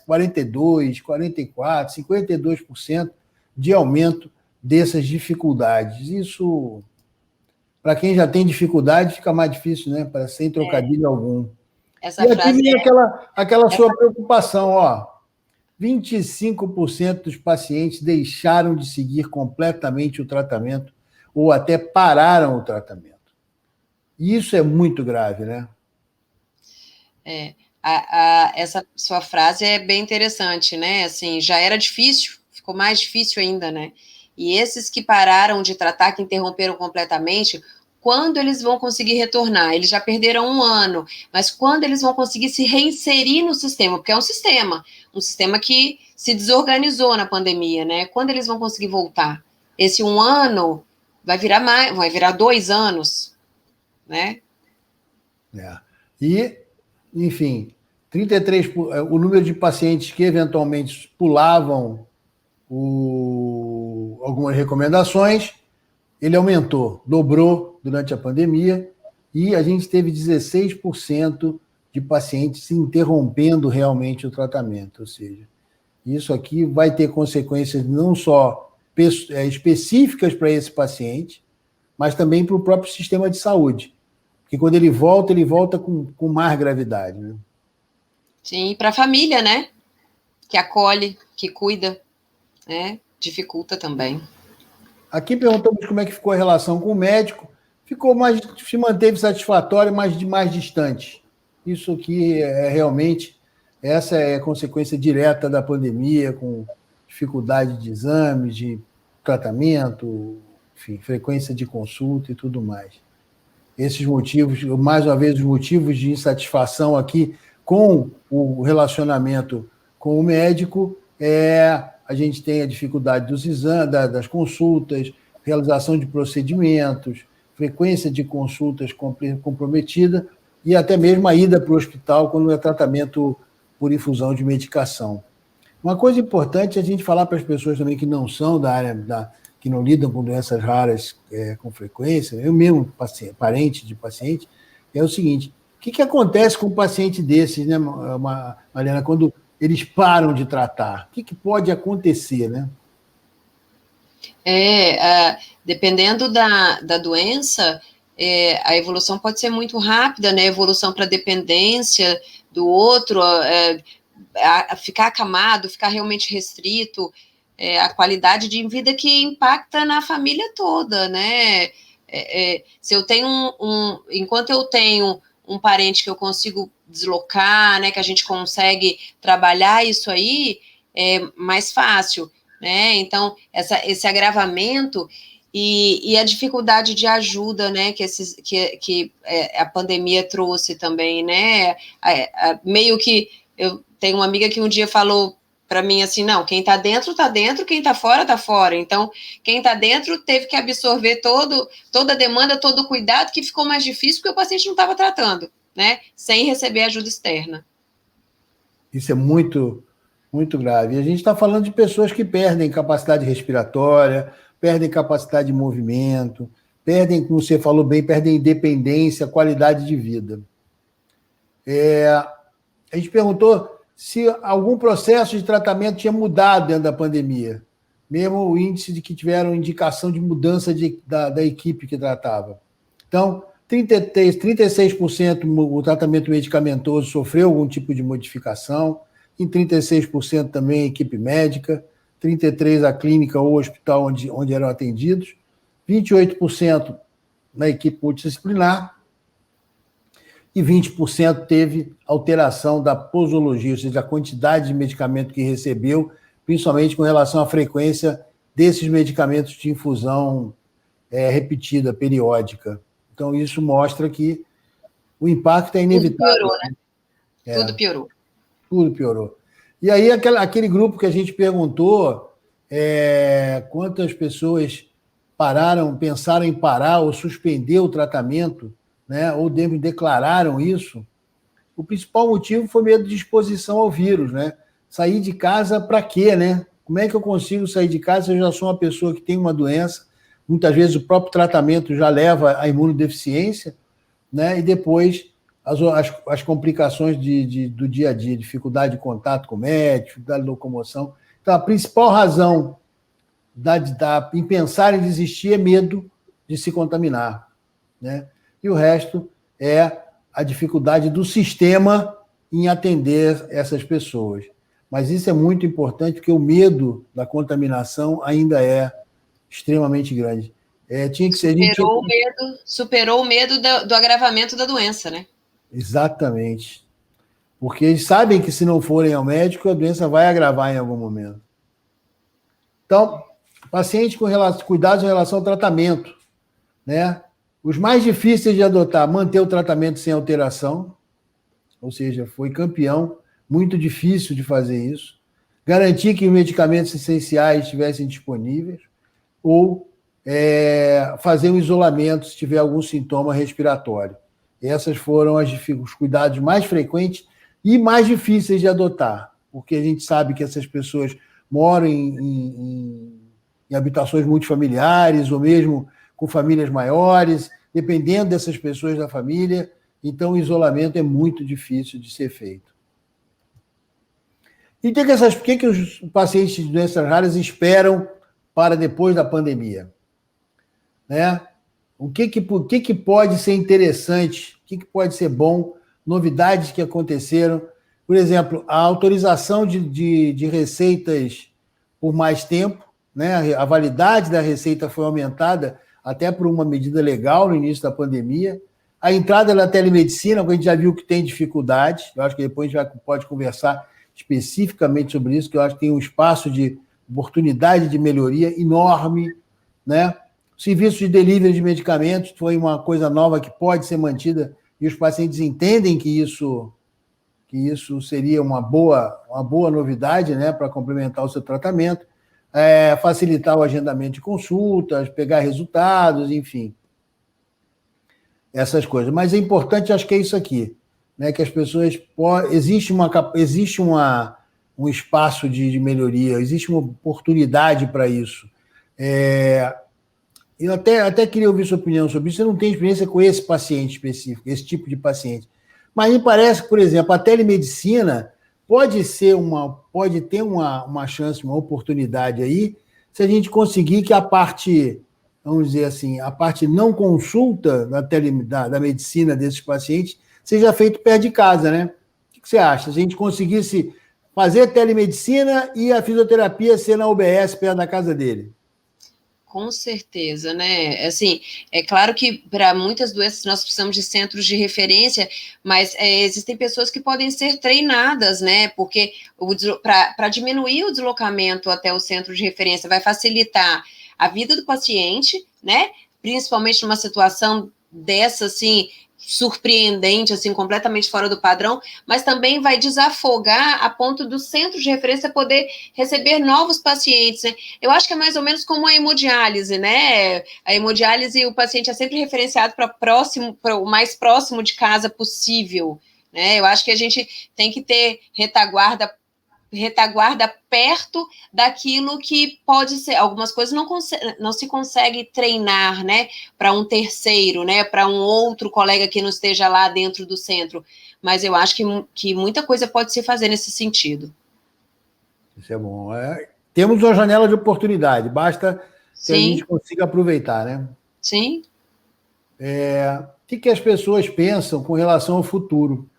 44%, 52% de aumento dessas dificuldades. Isso, para quem já tem dificuldade, fica mais difícil, né? Sem trocadilho algum. Essa e aqui vem aquela sua essa... preocupação, ó. 25% dos pacientes deixaram de seguir completamente o tratamento ou até pararam o tratamento. E isso é muito grave, né? Essa sua frase é bem interessante, né? Assim, já era difícil, ficou mais difícil ainda, né? E esses que pararam de tratar, que interromperam completamente, quando eles vão conseguir retornar? Eles já perderam um ano, mas quando eles vão conseguir se reinserir no sistema? Porque é um sistema que se desorganizou na pandemia, né? Quando eles vão conseguir voltar? Esse um ano vai virar 2 anos, né? E, enfim, 33%, o número de pacientes que eventualmente pulavam algumas recomendações, ele aumentou, dobrou durante a pandemia, e a gente teve 16% de pacientes interrompendo realmente o tratamento. Ou seja, isso aqui vai ter consequências não só específicas para esse paciente, mas também para o próprio sistema de saúde. Porque quando ele volta com mais gravidade. Né? Sim, para a família, né? Que acolhe, que cuida, né? Dificulta também. Aqui perguntamos como é que ficou a relação com o médico. Se manteve satisfatório, mas mais distante. Isso aqui essa é a consequência direta da pandemia, com dificuldade de exames, de tratamento, enfim, frequência de consulta e tudo mais. Esses motivos, mais uma vez, os motivos de insatisfação aqui com o relacionamento com o médico a gente tem a dificuldade dos exames, das consultas, realização de procedimentos, frequência de consultas comprometida e até mesmo a ida para o hospital quando é tratamento por infusão de medicação. Uma coisa importante é a gente falar para as pessoas também que não são da área, que não lidam com doenças raras com frequência, eu mesmo, parente de paciente, é o seguinte, o que acontece com um paciente desses, né, Mariana, quando eles param de tratar? O que pode acontecer, né? Dependendo da doença, a evolução pode ser muito rápida, né? Evolução para dependência do outro, ficar acamado, ficar realmente restrito, a qualidade de vida que impacta na família toda, né? Se eu tenho enquanto eu tenho um parente que eu consigo deslocar, né, que a gente consegue trabalhar isso aí, é mais fácil, né? Então, esse agravamento e a dificuldade de ajuda, né, que a pandemia trouxe também, né? Meio que eu tenho uma amiga que um dia falou para mim assim, não, quem está dentro, quem está fora, está fora. Então, quem está dentro teve que absorver toda a demanda, todo o cuidado, que ficou mais difícil porque o paciente não estava tratando, né? Sem receber ajuda externa. Isso é muito, muito grave. E a gente está falando de pessoas que perdem capacidade respiratória, perdem capacidade de movimento, perdem, como você falou bem, perdem independência, qualidade de vida. A gente perguntou se algum processo de tratamento tinha mudado dentro da pandemia, mesmo o índice de que tiveram indicação de mudança da equipe que tratava. Então, 36% o tratamento medicamentoso sofreu algum tipo de modificação, em 36% também a equipe médica, 33% a clínica ou o hospital onde eram atendidos, 28% na equipe multidisciplinar, e 20% teve alteração da posologia, ou seja, a quantidade de medicamento que recebeu, principalmente com relação à frequência desses medicamentos de infusão repetida, periódica. Então, isso mostra que o impacto é inevitável. Tudo piorou, né? Tudo piorou. Tudo piorou. E aí, aquele grupo que a gente perguntou quantas pessoas pensaram em parar ou suspender o tratamento, né, ou declararam isso, o principal motivo foi medo de exposição ao vírus, né? Sair de casa para quê, né? Como é que eu consigo sair de casa se eu já sou uma pessoa que tem uma doença? Muitas vezes o próprio tratamento já leva à imunodeficiência, né? E depois as complicações do dia a dia, dificuldade de contato com o médico, dificuldade de locomoção. Então, a principal razão em pensar em desistir é medo de se contaminar, né? E o resto é a dificuldade do sistema em atender essas pessoas. Mas isso é muito importante, porque o medo da contaminação ainda é extremamente grande. Tinha que ser... Superou o medo do agravamento da doença, né? Exatamente. Porque eles sabem que se não forem ao médico, a doença vai agravar em algum momento. Então, paciente com cuidados em relação ao tratamento, né? Os mais difíceis de adotar, manter o tratamento sem alteração, ou seja, foi campeão, muito difícil de fazer isso. Garantir que os medicamentos essenciais estivessem disponíveis, ou fazer um isolamento se tiver algum sintoma respiratório. Essas foram os cuidados mais frequentes e mais difíceis de adotar, porque a gente sabe que essas pessoas moram em habitações multifamiliares, ou mesmo com famílias maiores, dependendo dessas pessoas da família, então o isolamento é muito difícil de ser feito. E o que os pacientes de doenças raras esperam para depois da pandemia? Né? O que pode ser interessante, o que pode ser bom, novidades que aconteceram. Por exemplo, a autorização de receitas por mais tempo, né? A validade da receita foi aumentada até por uma medida legal no início da pandemia. A entrada da telemedicina, a gente já viu que tem dificuldade, eu acho que depois a gente pode conversar especificamente sobre isso, que eu acho que tem um espaço de oportunidade de melhoria enorme, né? O serviço de delivery de medicamentos foi uma coisa nova que pode ser mantida e os pacientes entendem que isso seria uma boa novidade, né, para complementar o seu tratamento, facilitar o agendamento de consultas, pegar resultados, enfim, essas coisas. Mas é importante, acho que é isso aqui, né, que as pessoas existe um espaço de melhoria, existe uma oportunidade para isso. Eu até queria ouvir sua opinião sobre isso. Eu não tenho experiência com esse paciente específico, esse tipo de paciente. Mas me parece que, por exemplo, a telemedicina pode ter uma chance, uma oportunidade aí, se a gente conseguir que a parte, vamos dizer assim, a parte não consulta da medicina desses pacientes seja feita perto de casa, né? O que você acha? Se a gente conseguisse fazer telemedicina e a fisioterapia ser na UBS perto da casa dele. Com certeza, né? Assim, é claro que para muitas doenças nós precisamos de centros de referência, mas existem pessoas que podem ser treinadas, né? Porque para diminuir o deslocamento até o centro de referência vai facilitar a vida do paciente, né? Principalmente numa situação dessa, assim, surpreendente, assim, completamente fora do padrão, mas também vai desafogar a ponto do centro de referência poder receber novos pacientes, né? Eu acho que é mais ou menos como a hemodiálise, né? A hemodiálise, o paciente é sempre referenciado para o mais próximo de casa possível, né? Eu acho que a gente tem que ter retaguarda perto daquilo que pode ser. Algumas coisas não se consegue treinar, né, para um terceiro, né, para um outro colega que não esteja lá dentro do centro. Mas eu acho que muita coisa pode se fazer nesse sentido. Isso é bom. Temos uma janela de oportunidade, basta que a gente consiga aproveitar, né? Sim. O que as pessoas pensam com relação ao futuro?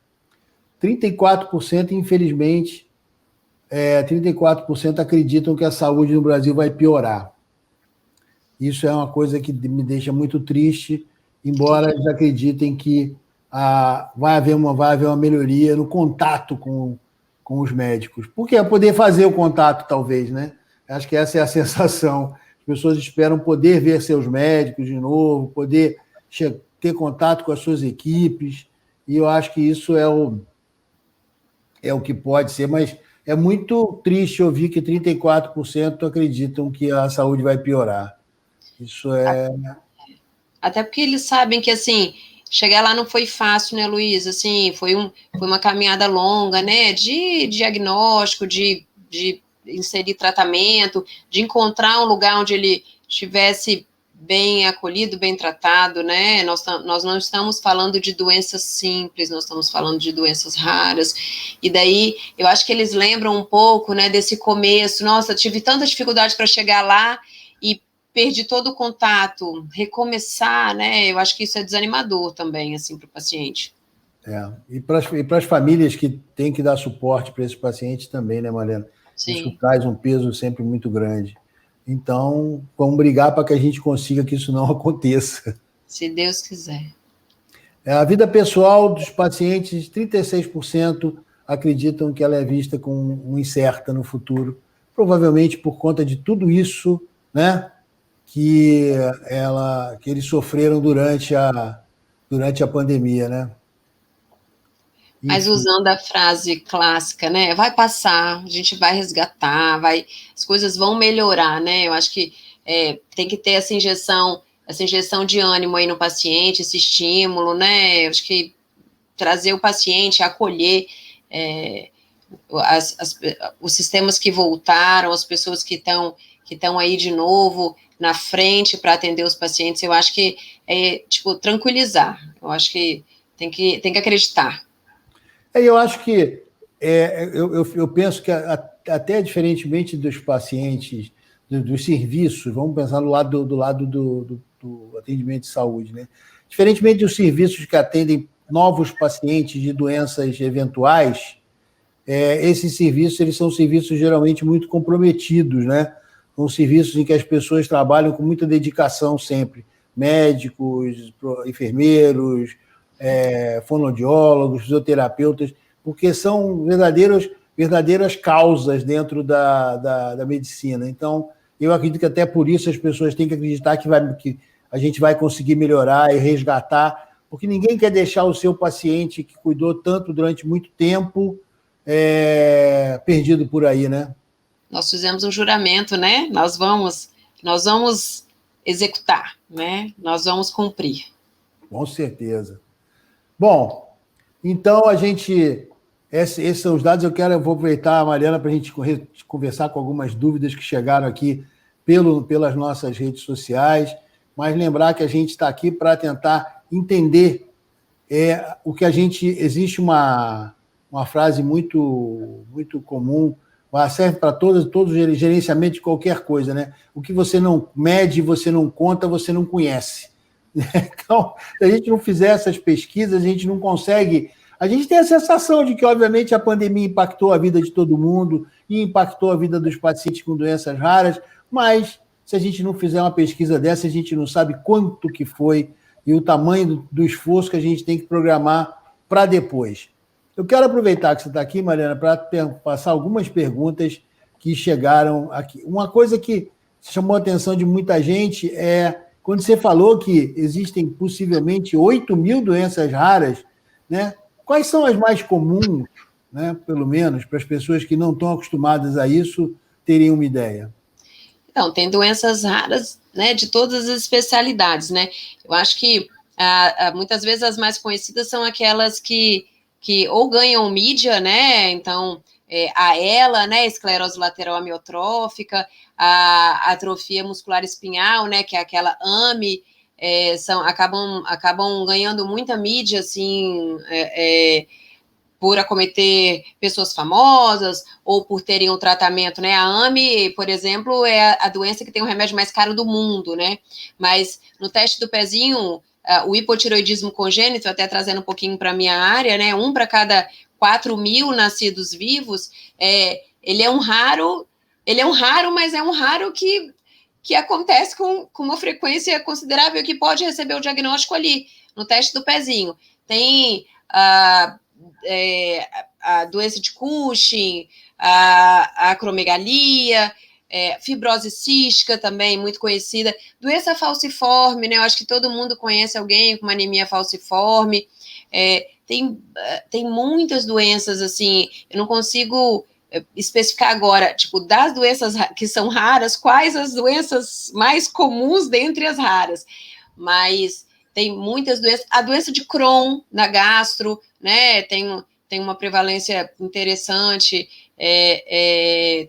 34%, infelizmente, 34% acreditam que a saúde no Brasil vai piorar. Isso é uma coisa que me deixa muito triste, embora eles acreditem que vai haver uma melhoria no contato com os médicos. Porque é poder fazer o contato, talvez, né? Acho que essa é a sensação. As pessoas esperam poder ver seus médicos de novo, poder ter contato com as suas equipes, e eu acho que isso é o que pode ser, mas é muito triste ouvir que 34% acreditam que a saúde vai piorar. Isso é... Até porque eles sabem que, assim, chegar lá não foi fácil, né, Luiz? Assim, foi uma caminhada longa, né, de diagnóstico, de inserir tratamento, de encontrar um lugar onde ele estivesse bem acolhido, bem tratado, né? Nós não estamos falando de doenças simples, nós estamos falando de doenças raras. E daí, eu acho que eles lembram um pouco, né, desse começo. Nossa, tive tanta dificuldade para chegar lá e perdi todo o contato. Recomeçar, né? Eu acho que isso é desanimador também, assim, para o paciente. E para as famílias que têm que dar suporte para esses pacientes também, né, Marlena? Sim. Isso traz um peso sempre muito grande. Então, vamos brigar para que a gente consiga que isso não aconteça. Se Deus quiser. A vida pessoal dos pacientes, 36% acreditam que ela é vista como incerta no futuro, provavelmente por conta de tudo isso, né, que eles sofreram durante a pandemia, né? Mas usando a frase clássica, né? Vai passar, a gente vai resgatar, as coisas vão melhorar, né? Eu acho que tem que ter essa injeção de ânimo aí no paciente, esse estímulo, né? Eu acho que trazer o paciente, acolher os sistemas que voltaram, as pessoas que estão aí de novo na frente para atender os pacientes, eu acho que tranquilizar. Eu acho que tem que acreditar. Eu acho que eu penso que até diferentemente dos pacientes, dos serviços, vamos pensar do lado do atendimento de saúde, né? Diferentemente dos serviços que atendem novos pacientes de doenças eventuais, esses serviços eles são serviços geralmente muito comprometidos, né? São serviços em que as pessoas trabalham com muita dedicação sempre. Médicos, enfermeiros, fonoaudiólogos, fisioterapeutas, porque são verdadeiras causas dentro da medicina. Então, eu acredito que até por isso as pessoas têm que acreditar que a gente vai conseguir melhorar e resgatar, porque ninguém quer deixar o seu paciente que cuidou tanto durante muito tempo perdido por aí, né? Nós fizemos um juramento, né? Nós vamos executar, né? Nós vamos cumprir. Com certeza. Bom, então esses são os dados. Eu vou aproveitar a Mariana para a gente conversar com algumas dúvidas que chegaram aqui pelas nossas redes sociais, mas lembrar que a gente está aqui para tentar entender o que existe uma frase muito, muito comum, serve para todo gerenciamento de qualquer coisa, né? O que você não mede, você não conta, você não conhece. Então, se a gente não fizer essas pesquisas, a gente não consegue. A gente tem a sensação de que, obviamente, a pandemia impactou a vida de todo mundo e impactou a vida dos pacientes com doenças raras, mas se a gente não fizer uma pesquisa dessa, a gente não sabe quanto que foi e o tamanho do esforço que a gente tem que programar para depois. Eu quero aproveitar que você está aqui, Mariana, para passar algumas perguntas que chegaram aqui. Uma coisa que chamou a atenção de muita gente é quando você falou que existem possivelmente 8.000 doenças raras, né? Quais são as mais comuns, né? Pelo menos, para as pessoas que não estão acostumadas a isso terem uma ideia? Então, tem doenças raras, né, de todas as especialidades, né? Eu acho que muitas vezes as mais conhecidas são aquelas que ou ganham mídia, né? Então, a ELA, né, esclerose lateral amiotrófica, a atrofia muscular espinhal, né, que é aquela AME, acabam ganhando muita mídia, assim, por acometer pessoas famosas ou por terem um tratamento, né? A AME, por exemplo, é a doença que tem o remédio mais caro do mundo, né? Mas no teste do pezinho, o hipotireoidismo congênito, até trazendo um pouquinho para a minha área, né? 1 para cada 4.000 nascidos vivos, ele é um raro, mas é um raro que acontece com uma frequência considerável que pode receber o diagnóstico ali, no teste do pezinho. Tem a doença de Cushing, a acromegalia, fibrose cística também, muito conhecida, doença falciforme, né? Eu acho que todo mundo conhece alguém com uma anemia falciforme. Tem muitas doenças, assim, eu não consigo especificar agora, tipo, das doenças que são raras, quais as doenças mais comuns dentre as raras, mas tem muitas doenças, a doença de Crohn, na gastro, né, tem uma prevalência interessante,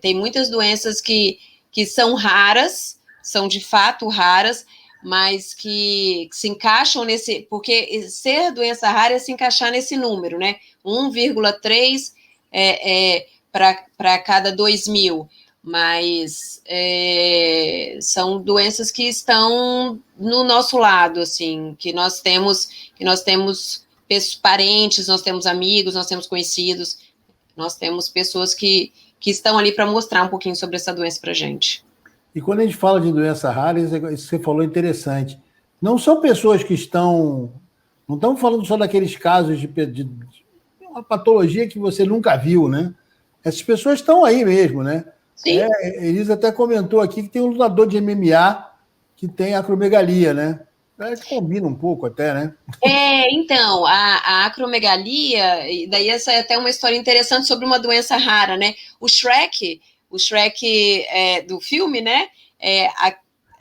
tem muitas doenças que são raras, são de fato raras, mas que se encaixam nesse, porque ser doença rara é se encaixar nesse número, né, 1,3 para cada 2.000, mas são doenças que estão no nosso lado, assim, que nós temos parentes, nós temos amigos, nós temos conhecidos, nós temos pessoas que estão ali para mostrar um pouquinho sobre essa doença para a gente. E quando a gente fala de doença rara, isso que você falou é interessante. Não são pessoas que estão... Não estamos falando só daqueles casos de uma patologia que você nunca viu, né? Essas pessoas estão aí mesmo, né? Sim. Elisa até comentou aqui que tem um lutador de MMA que tem acromegalia, né? Combina um pouco até, né? Então, a acromegalia, e daí essa é até uma história interessante sobre uma doença rara, né? O Shrek do filme, né?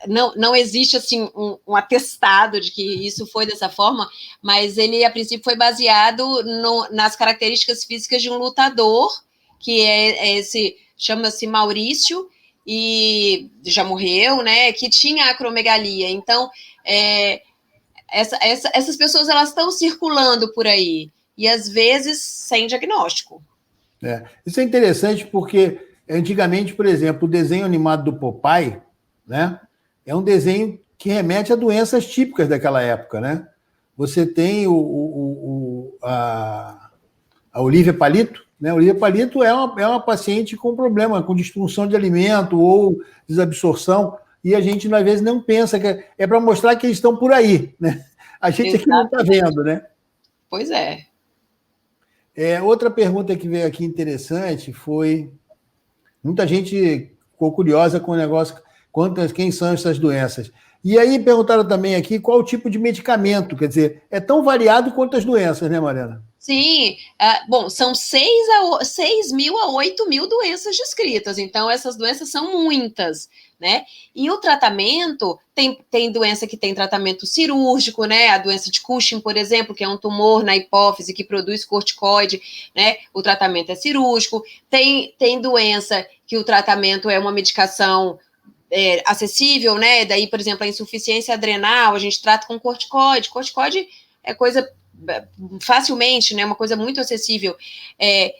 Não existe, assim, um atestado de que isso foi dessa forma, mas ele, a princípio, foi baseado nas características físicas de um lutador, que chama-se Maurício, e já morreu, né? Que tinha acromegalia. Então, essas pessoas, elas estão circulando por aí, e às vezes sem diagnóstico. Isso é interessante porque Antigamente, por exemplo, o desenho animado do Popeye, né, é um desenho que remete a doenças típicas daquela época, né? Você tem a Olivia Palito, né? A Olivia Palito é uma paciente com problema, com disfunção de alimento ou desabsorção, e a gente, às vezes, não pensa que é para mostrar que eles estão por aí, né? A gente aqui não está vendo, né? Pois é. Outra pergunta que veio aqui interessante foi... Muita gente ficou curiosa com o negócio, quem são essas doenças. E aí perguntaram também aqui qual o tipo de medicamento, quer dizer, é tão variado quanto as doenças, né, Mariana? Sim, bom, são 6 mil a 8 mil doenças descritas, então essas doenças são muitas, né? E o tratamento, tem doença que tem tratamento cirúrgico, né? A doença de Cushing, por exemplo, que é um tumor na hipófise que produz corticoide, né? O tratamento é cirúrgico. Tem doença que o tratamento é uma medicação acessível, né? Daí, por exemplo, a insuficiência adrenal, a gente trata com corticoide. Corticoide é coisa facilmente, né, uma coisa muito acessível.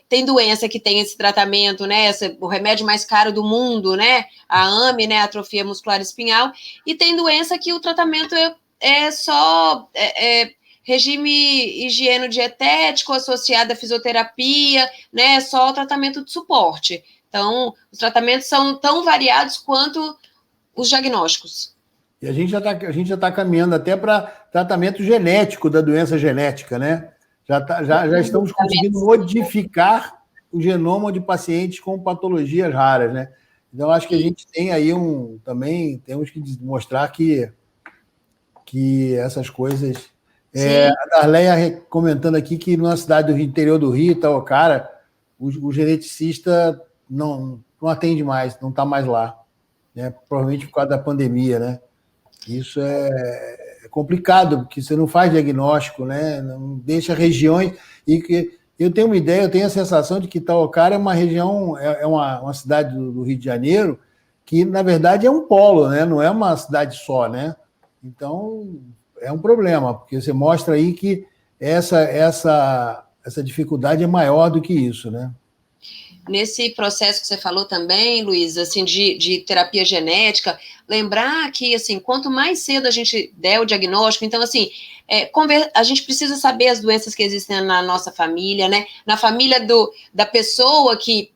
Tem doença que tem esse tratamento, né, o remédio mais caro do mundo, né, a AME, né, atrofia muscular espinhal, e tem doença que o tratamento é só regime higieno-dietético associado à fisioterapia, né, só o tratamento de suporte. Então, os tratamentos são tão variados quanto os diagnósticos. E a gente já tá caminhando até para tratamento genético da doença genética, né? Já estamos conseguindo modificar o genoma de pacientes com patologias raras, né? Então, acho que a gente tem aí também temos que mostrar que essas coisas... a Darleia comentando aqui que numa cidade do interior do Rio, Itaocara, o geneticista não atende mais, não está mais lá, né? Provavelmente por causa da pandemia, né? Isso é complicado, porque você não faz diagnóstico, né? Não deixa regiões. E que eu tenho uma ideia, eu tenho a sensação de que Itaocara é uma região, é uma cidade do Rio de Janeiro, que, na verdade, é um polo, né? Não é uma cidade só, né? Então, é um problema, porque você mostra aí que essa dificuldade é maior do que isso, né? Nesse processo que você falou também, Luiz, assim, de terapia genética, lembrar que, assim, quanto mais cedo a gente der o diagnóstico, então, assim, a gente precisa saber as doenças que existem na nossa família, né? Na família da pessoa que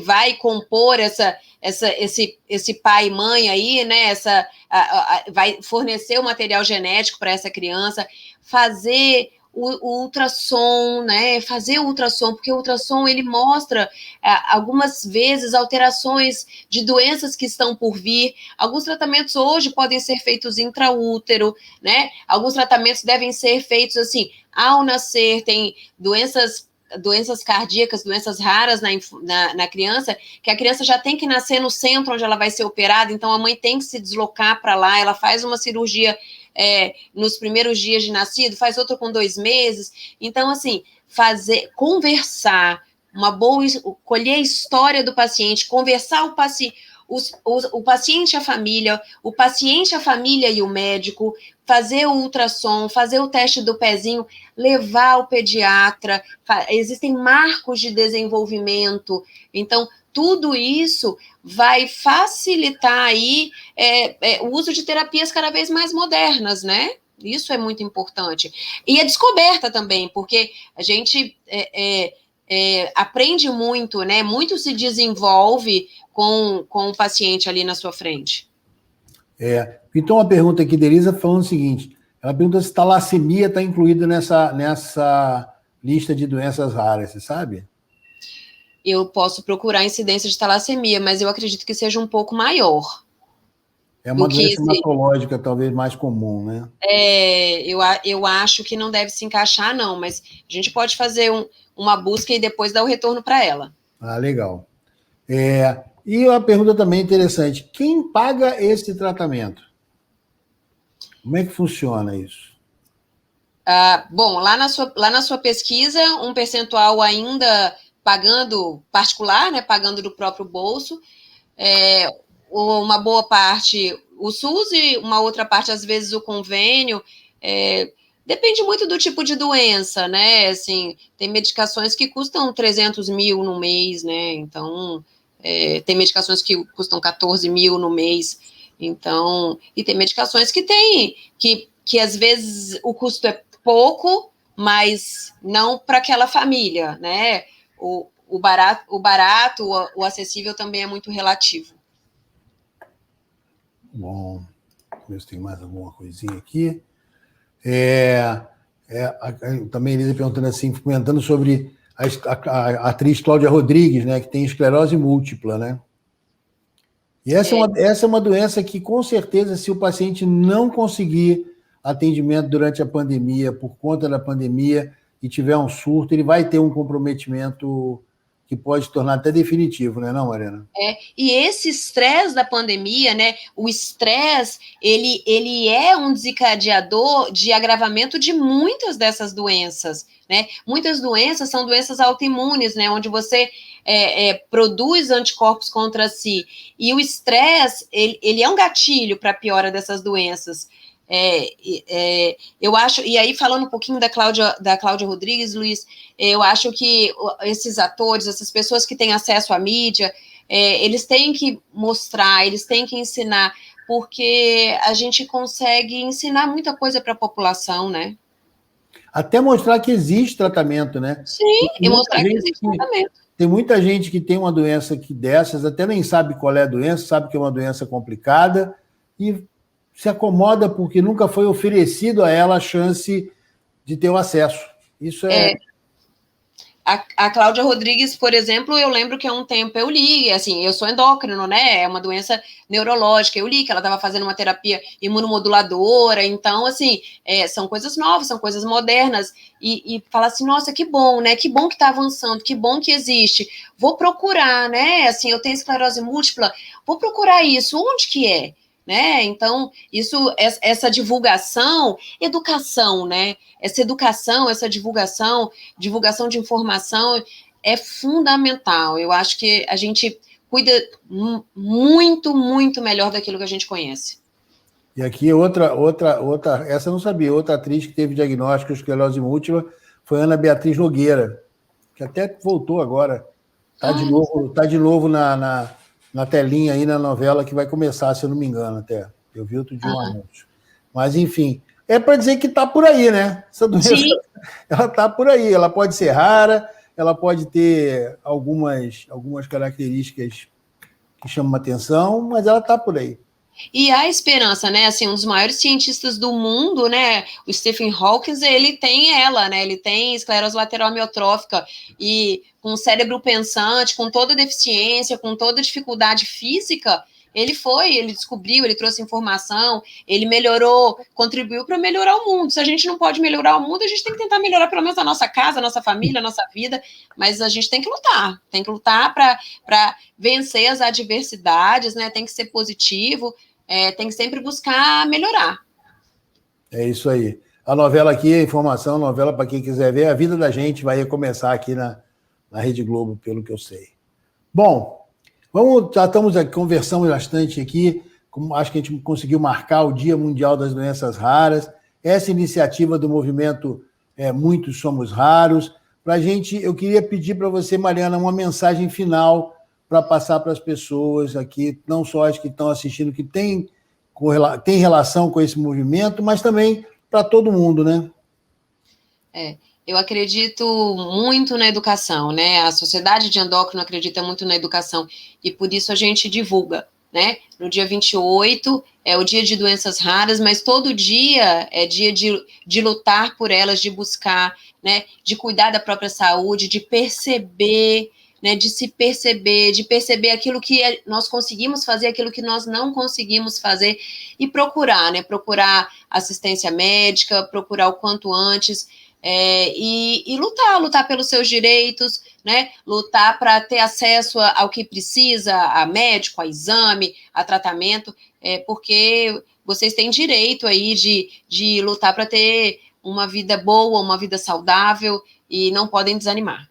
vai compor esse pai e mãe aí, né? Vai fornecer o material genético para essa criança, fazer o ultrassom, né? Fazer o ultrassom, porque o ultrassom ele mostra algumas vezes alterações de doenças que estão por vir. Alguns tratamentos hoje podem ser feitos intraútero, né? Alguns tratamentos devem ser feitos assim ao nascer. Tem doenças cardíacas, doenças raras na criança, que a criança já tem que nascer no centro onde ela vai ser operada, então a mãe tem que se deslocar para lá, ela faz uma cirurgia nos primeiros dias de nascido, faz outra com 2 meses. Então, assim, conversar, colher a história do paciente, conversar o paciente, a família, o paciente, a família e o médico, fazer o ultrassom, fazer o teste do pezinho, levar o pediatra, existem marcos de desenvolvimento, então tudo isso vai facilitar aí o uso de terapias cada vez mais modernas, né? Isso é muito importante. E a descoberta também, porque a gente aprende muito, né? Muito se desenvolve com o paciente ali na sua frente. Então, uma pergunta aqui da Elisa falando o seguinte, ela pergunta se talassemia está incluída nessa lista de doenças raras, você sabe? Eu posso procurar a incidência de talassemia, mas eu acredito que seja um pouco maior. É uma doença hematológica, talvez mais comum, né? Eu acho que não deve se encaixar, não, mas a gente pode fazer uma busca e depois dar o retorno para ela. Ah, legal. E uma pergunta também interessante: quem paga esse tratamento? Como é que funciona isso? Bom, lá na sua pesquisa, um percentual ainda pagando particular, né, pagando do próprio bolso, uma boa parte o SUS e uma outra parte, às vezes, o convênio. Depende muito do tipo de doença, né? Assim, tem medicações que custam 300 mil no mês, né? Então, Tem medicações que custam 14 mil no mês, então, e tem medicações que às vezes o custo é pouco, mas não para aquela família, né? O barato, o acessível também é muito relativo. Bom, ver se tem mais alguma coisinha aqui. Também Elisa perguntando assim, comentando sobre a atriz Cláudia Rodrigues, né, que tem esclerose múltipla, né? E essa é uma doença que, com certeza, se o paciente não conseguir atendimento durante a pandemia, por conta da pandemia, e tiver um surto, ele vai ter um comprometimento que pode se tornar até definitivo, né, não, Mariana? E esse estresse da pandemia, né, o estresse, ele é um desencadeador de agravamento de muitas dessas doenças, né? Muitas doenças são doenças autoimunes, né, onde você produz anticorpos contra si, e o estresse, ele é um gatilho para a piora dessas doenças. Eu acho, e aí falando um pouquinho da Cláudia Rodrigues, Luiz, eu acho que esses atores, essas pessoas que têm acesso à mídia, eles têm que mostrar, eles têm que ensinar, porque a gente consegue ensinar muita coisa para a população, né? Até mostrar que existe tratamento, né? Sim, e mostrar que existe tratamento. Tem muita gente que tem uma doença dessas, até nem sabe qual é a doença, sabe que é uma doença complicada, e se acomoda porque nunca foi oferecido a ela a chance de ter o acesso. Isso é... A Cláudia Rodrigues, por exemplo, eu lembro que há um tempo eu li, assim, eu sou endócrino, né, é uma doença neurológica, eu li que ela estava fazendo uma terapia imunomoduladora, então, assim, são coisas novas, são coisas modernas, e falar assim, nossa, que bom, né, que bom que está avançando, que bom que existe, vou procurar, né, assim, eu tenho esclerose múltipla, vou procurar isso, onde que é? Né? Então, essa divulgação, educação, né? Essa educação, essa divulgação de informação é fundamental. Eu acho que a gente cuida muito, muito melhor daquilo que a gente conhece. E aqui outra, essa eu não sabia, outra atriz que teve diagnóstico de esclerose múltipla foi Ana Beatriz Nogueira, que até voltou agora. Está de novo na telinha aí na novela que vai começar, se eu não me engano, até. Eu vi outro dia um anúncio. Mas, enfim, é para dizer que está por aí, né? Essa doença, ela está por aí. Ela pode ser rara, ela pode ter algumas características que chamam atenção, mas ela está por aí. E a esperança, né, assim, um dos maiores cientistas do mundo, né, o Stephen Hawking, ele tem né, ele tem esclerose lateral amiotrófica e com cérebro pensante, com toda deficiência, com toda dificuldade física, ele descobriu, ele trouxe informação, ele melhorou, contribuiu para melhorar o mundo. Se a gente não pode melhorar o mundo, a gente tem que tentar melhorar pelo menos a nossa casa, a nossa família, a nossa vida, mas a gente tem que lutar para vencer as adversidades, né, tem que ser positivo, tem que sempre buscar melhorar. É isso aí. A novela aqui, a informação, a novela para quem quiser ver, a vida da gente vai recomeçar aqui na Rede Globo, pelo que eu sei. Bom, já estamos aqui, conversamos bastante aqui, acho que a gente conseguiu marcar o Dia Mundial das Doenças Raras, essa iniciativa do movimento Muitos Somos Raros. Eu queria pedir para você, Mariana, uma mensagem final para passar para as pessoas aqui, não só as que estão assistindo, que tem relação com esse movimento, mas também para todo mundo, né? Eu acredito muito na educação, né? A Sociedade de Endócrino acredita muito na educação e por isso a gente divulga, né? No dia 28 é o dia de doenças raras, mas todo dia é dia de lutar por elas, de buscar, né? De cuidar da própria saúde, de perceber, né? De se perceber, de perceber aquilo que nós conseguimos fazer, aquilo que nós não conseguimos fazer e procurar, né? Procurar assistência médica, procurar o quanto antes. E lutar pelos seus direitos, né? Lutar para ter acesso ao que precisa, a médico, a exame, a tratamento, porque vocês têm direito aí de lutar para ter uma vida boa, uma vida saudável e não podem desanimar.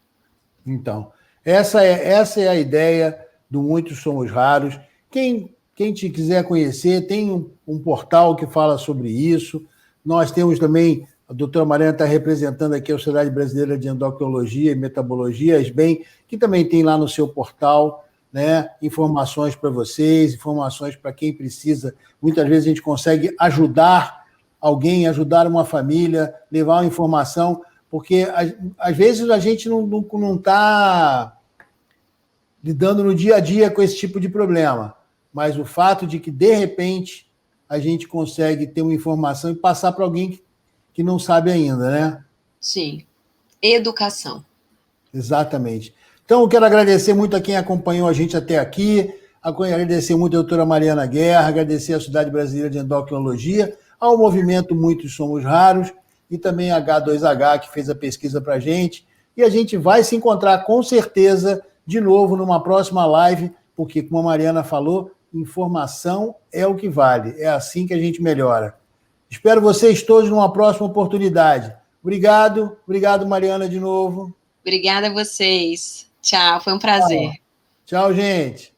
Então, essa é a ideia do Muitos Somos Raros. Quem te quiser conhecer, tem um portal que fala sobre isso. Nós temos também... A doutora Mariana está representando aqui a Sociedade Brasileira de Endocrinologia e Metabologia, a SBEM, que também tem lá no seu portal né? Informações para vocês, informações para quem precisa. Muitas vezes a gente consegue ajudar alguém, ajudar uma família, levar uma informação, porque às vezes a gente não está lidando no dia a dia com esse tipo de problema, mas o fato de que, de repente, a gente consegue ter uma informação e passar para alguém que não sabe ainda, né? Sim. Educação. Exatamente. Então, eu quero agradecer muito a quem acompanhou a gente até aqui, agradecer muito a doutora Mariana Guerra, agradecer à Sociedade Brasileira de Endocrinologia, ao movimento Muitos Somos Raros, e também a H2H, que fez a pesquisa para a gente. E a gente vai se encontrar, com certeza, de novo numa próxima live, porque, como a Mariana falou, informação é o que vale. É assim que a gente melhora. Espero vocês todos numa próxima oportunidade. Obrigado, Mariana, de novo. Obrigada a vocês. Tchau, foi um prazer. Tchau, gente.